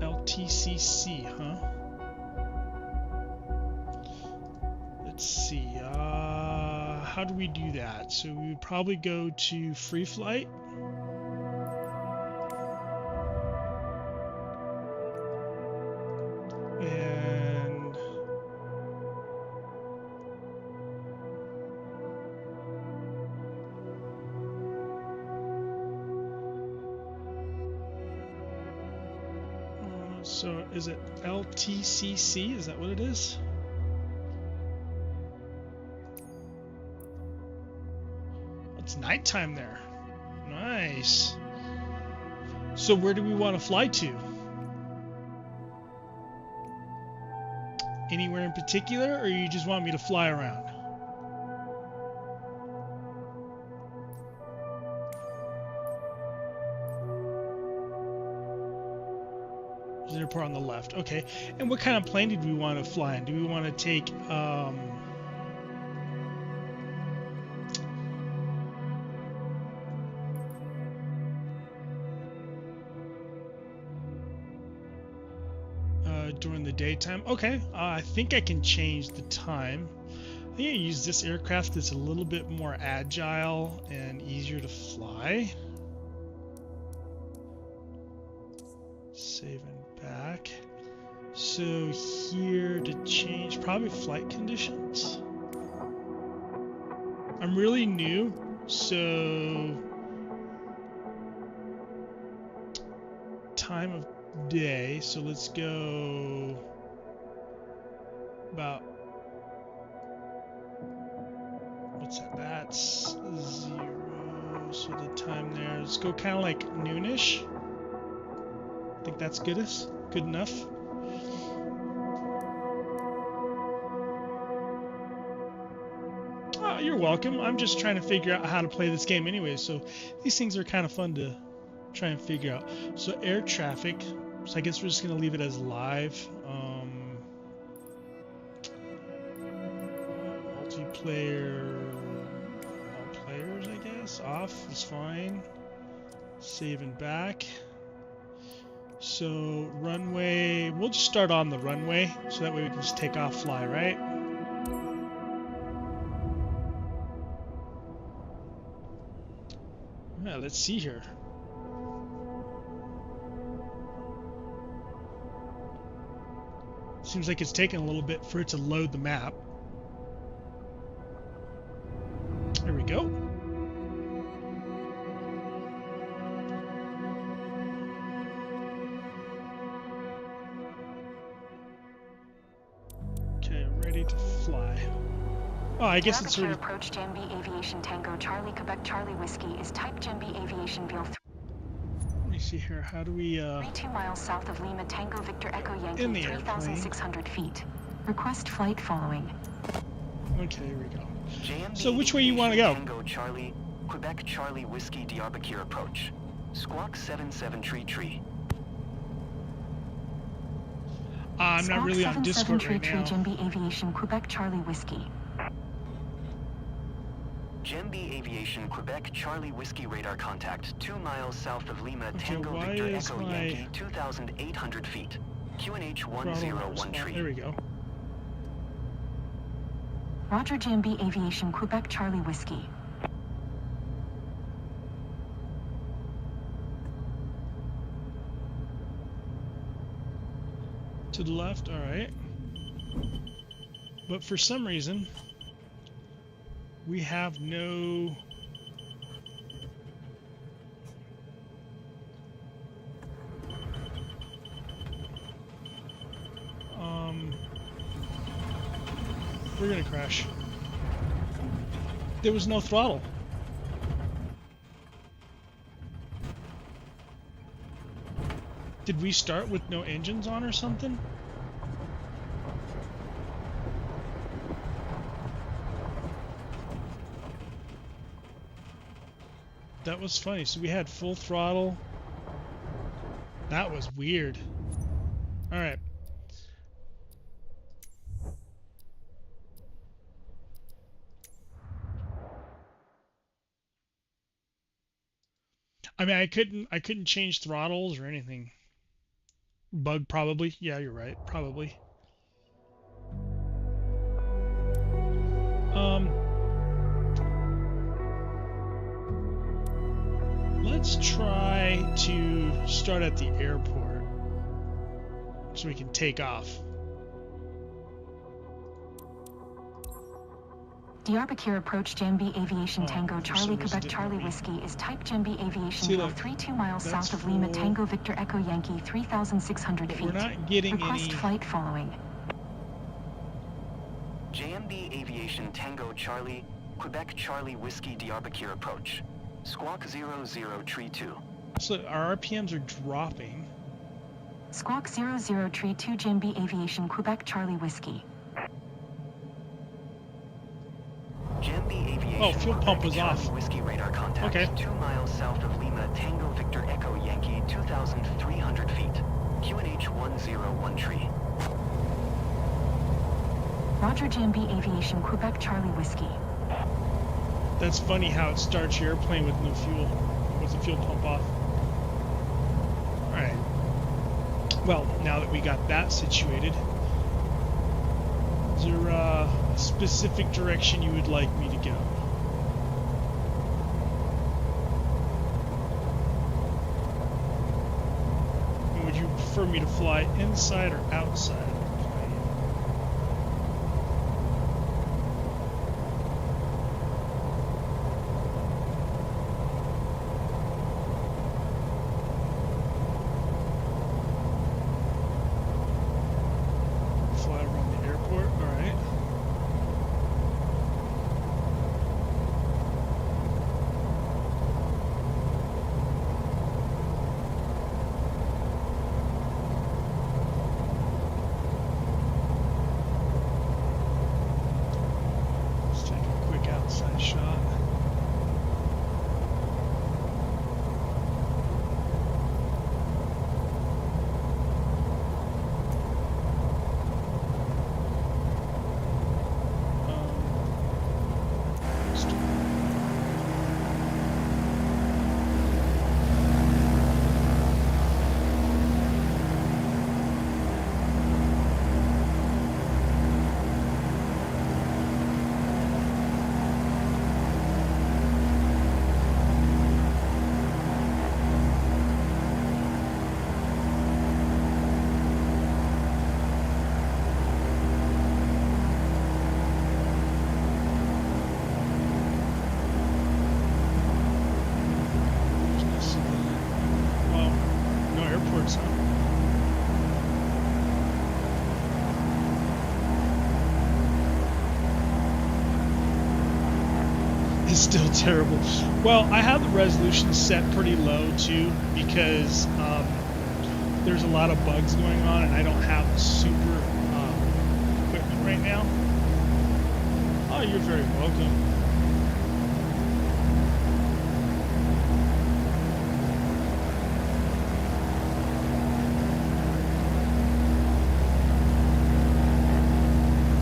LTCC, huh? Let's see. How do we do that? So we would probably go to free flight. And so is it LTCC? Is that what it is? It's nighttime there. Nice. So where do we want to fly to? Anywhere in particular, or you just want me to fly around? There's an airport on the left. Okay. And what kind of plane did we want to fly in? Do we want to take during the daytime? Okay, I think I can change the time. I think I use this aircraft that's a little bit more agile and easier to fly. Save and back. So here to change probably flight conditions. I'm really new, so time of day, so let's go about, what's that? That's 0, so the time there, let's go kind of like noonish. I think that's good enough. Oh, you're welcome. I'm just trying to figure out how to play this game anyway, so these things are kind of fun to try and figure out. So air traffic, so I guess we're just gonna leave it as live. Multiplayer, all players, I guess. Off is fine. Save and back. So runway, we'll just start on the runway, so that way we can just take off, fly, right? Yeah, let's see here. Seems like it's taking a little bit for it to load the map. There we go. Okay, ready to fly. Oh, I guess it's sort of... approach Jambi Aviation Tango Charlie Quebec Charlie Whiskey is type Jambi Aviation Veal 3. Let me see here. How do we 2 miles south of Lima Tango Victor Echo Yankee, in the 3,600 feet. Request flight following. Okay, here we go. JMB So which way you want to go? Tango Charlie, Quebec Charlie Whiskey Diyarbakir approach. Squawk 77 tree. I'm not really on Discord right now. Jambi Aviation Quebec Charlie Whiskey. Jambi Aviation Quebec Charlie Whiskey radar contact 2 miles south of Lima Tango why Victor is Echo my Yankee 2,800 feet. QNH throttle 101 not- tree. There we go. Roger Jambi Aviation Quebec Charlie Whiskey. To the left, alright. But for some reason, we have no... we're gonna crash. There was no throttle. Did we start with no engines on or something? That was funny. So we had full throttle. That was weird. All right. I mean, I couldn't change throttles or anything. Bug probably. Yeah, you're right. Probably. Let's try to start at the airport so we can take off. Diyarbakir approach Jambi Aviation Tango Charlie Quebec Charlie Whiskey is type Jambi Aviation Hill 32 miles south of Lima Tango Victor Echo Yankee 3,600 feet. We're not getting Request any... flight following. JMB Aviation Tango Charlie, Quebec Charlie Whiskey Diyarbakir approach. Squawk 0032. So our RPMs are dropping. Squawk 0032 Jambi Aviation Quebec Charlie Whiskey. Jambi Aviation Oh, fuel pump was Charlie off. Whiskey radar contact. Okay. 2 miles south of Lima Tango Victor Echo Yankee 2,300 feet. QNH 101 Roger Jambi Aviation Quebec Charlie Whiskey. That's funny how it starts your airplane with no fuel, with the fuel pump off. Alright. Well, now that we got that situated, is there a specific direction you would like me to go? And would you prefer me to fly inside or outside of the plane? Fly around the airport, alright. Let's take a quick outside shot. Well, no airports, huh? It's still terrible. Well, I have the resolution set pretty low too because there's a lot of bugs going on and I don't have super equipment right now. Oh, you're very welcome.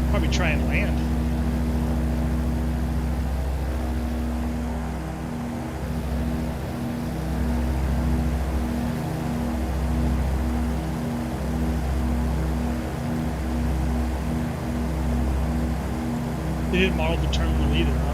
Probably try and land. They didn't model the terminal either, huh?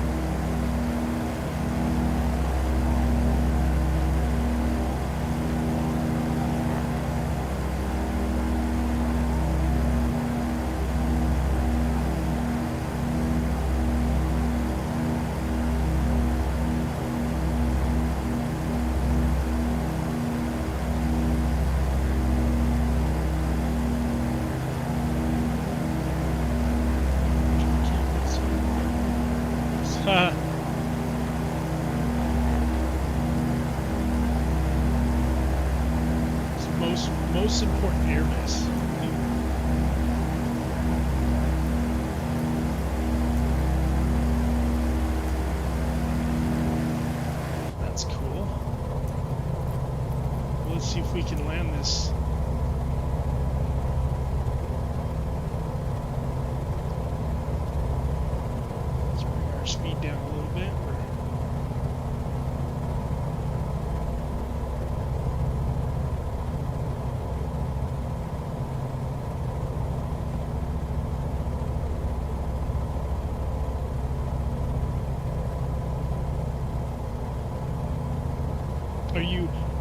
It's the most important airbase. That's cool. Let's see see if we can land this. Let's bring our speed down a little bit.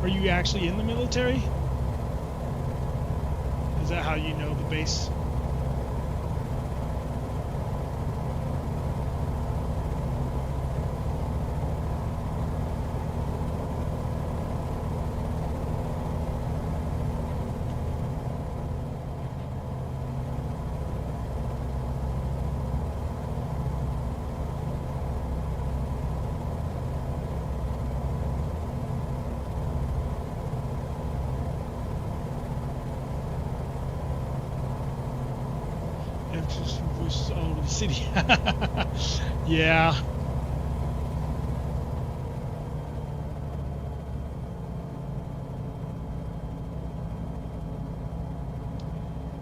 Are you actually in the military? Is that how you know the base? Voices all over the city. Yeah.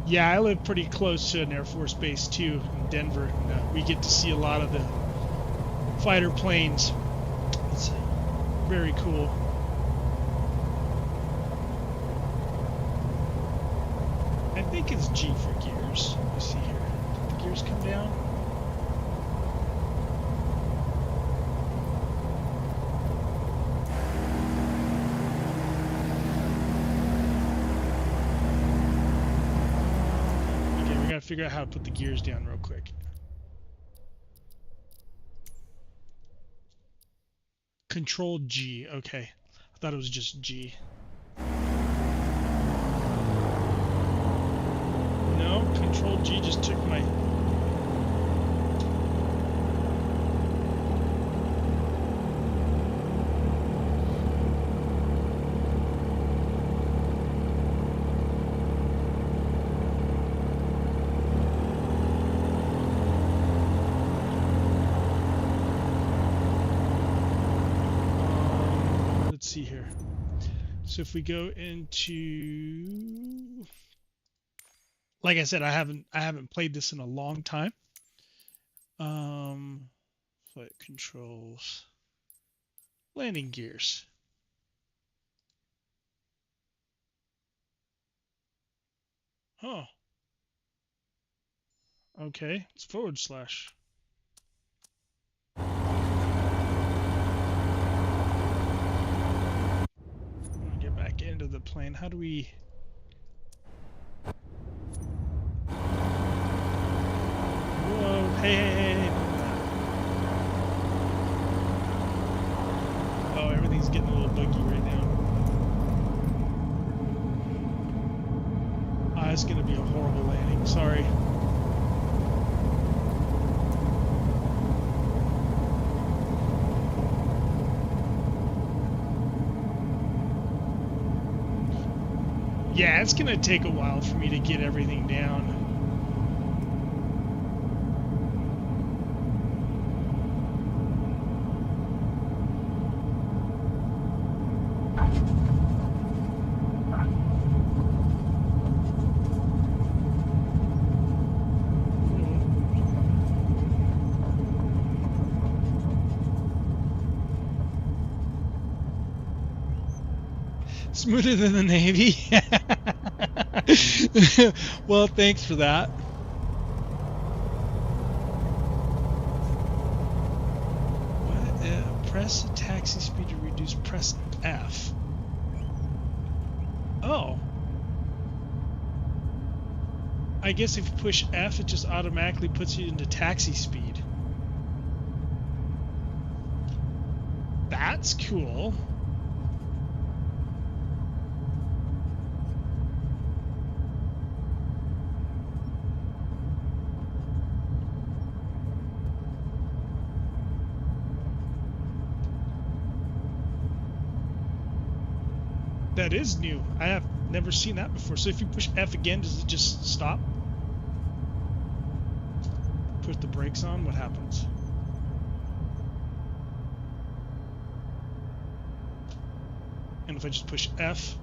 Yeah, I live pretty close to an Air Force base too in Denver. And, we get to see a lot of the fighter planes. It's very cool. I think it's G for gears. Let me see here. Did the gears come down? Okay, we gotta figure out how to put the gears down real quick. Control G. Okay. I thought it was just G. Control G just took my... Let's see here. So if we go into... Like I said, I haven't played this in a long time. Flight controls, landing gears. Oh. Okay, it's forward slash. Get back into the plane. How do we? Whoa, hey. Oh, everything's getting a little buggy right now. Ah, it's gonna be a horrible landing, sorry. Yeah, it's gonna take a while for me to get everything down. Smoother than the Navy. Well, thanks for that. What, press taxi speed to reduce. Press F. Oh. I guess if you push F, it just automatically puts you into taxi speed. That's cool. That is new. I have never seen that before. So if you push F again, does it just stop? Put the brakes on, what happens? And if I just push F,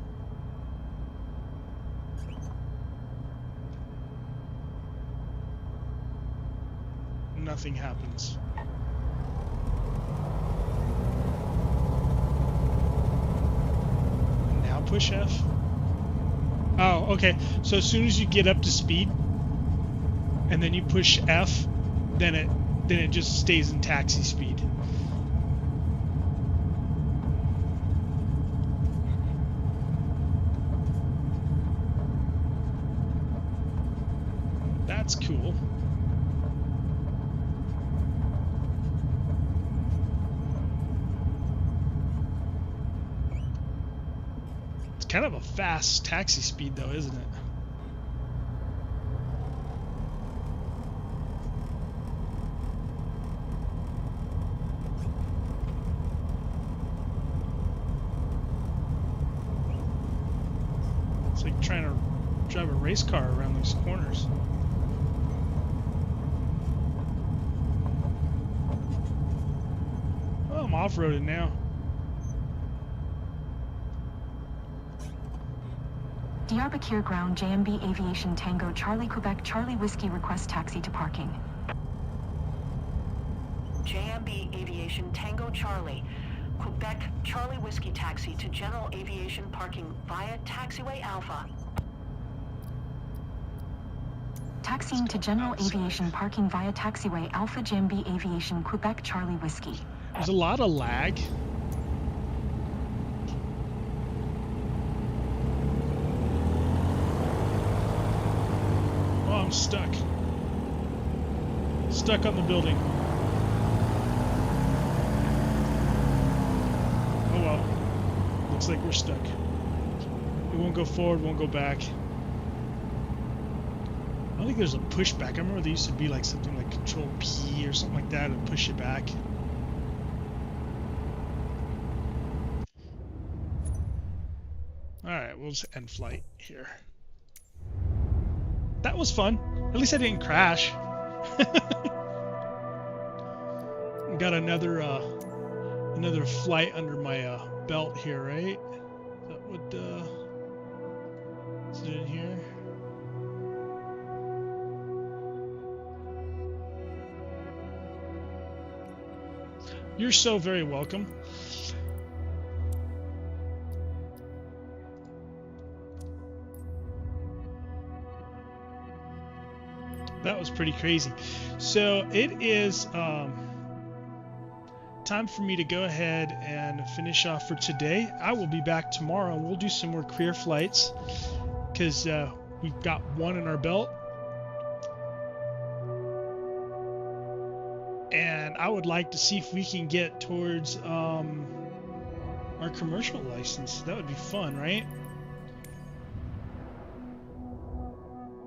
nothing happens. Now push F. Oh, okay. So as soon as you get up to speed, and then you push F, then it just stays in taxi speed. That's cool. It's kind of a fast taxi speed though, isn't it? It's like trying to drive a race car around those corners. Oh, I'm off-roaded now. Diyarbakir ground JMB Aviation Tango Charlie Quebec Charlie Whiskey request taxi to parking. JMB Aviation Tango Charlie, Quebec Charlie Whiskey taxi to General Aviation parking via Taxiway Alpha. Taxiing to General Aviation parking via Taxiway Alpha JMB Aviation Quebec Charlie Whiskey. There's a lot of lag. Oh, I'm stuck. Stuck on the building. Oh well. Looks like we're stuck. We won't go forward, won't go back. I don't think there's a pushback. I remember there used to be like something like Control P or something like that and push it back. Alright, we'll just end flight here. That was fun. At least I didn't crash. Got another flight under my belt here, right? Is that what is it in here? You're so very welcome. That was pretty crazy. So it is time for me to go ahead and finish off for today. I will be back tomorrow. We'll do some more career flights because we've got one in our belt. And I would like to see if we can get towards our commercial license. That would be fun, right?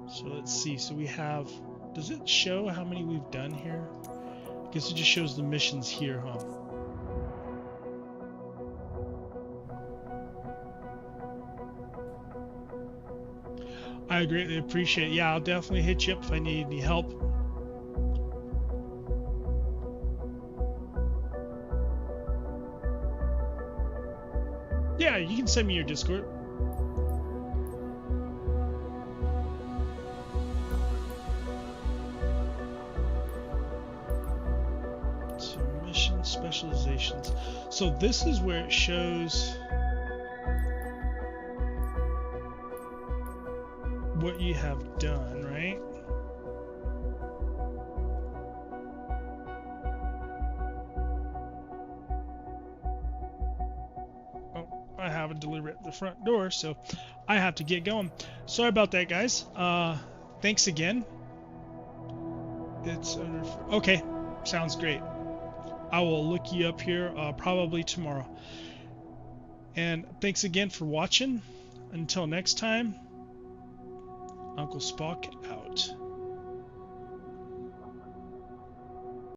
So let's see. So we have, does it show how many we've done here? I guess it just shows the missions here, huh? I greatly appreciate it. Yeah, I'll definitely hit you up if I need any help. Yeah, you can send me your Discord. So mission specializations. So this is where it shows what you have done, right? I have a delivery at the front door, so I have to get going. Sorry about that, guys. Thanks again. It's okay. Sounds great. I will look you up here probably tomorrow. And thanks again for watching. Until next time, Uncle Spock out.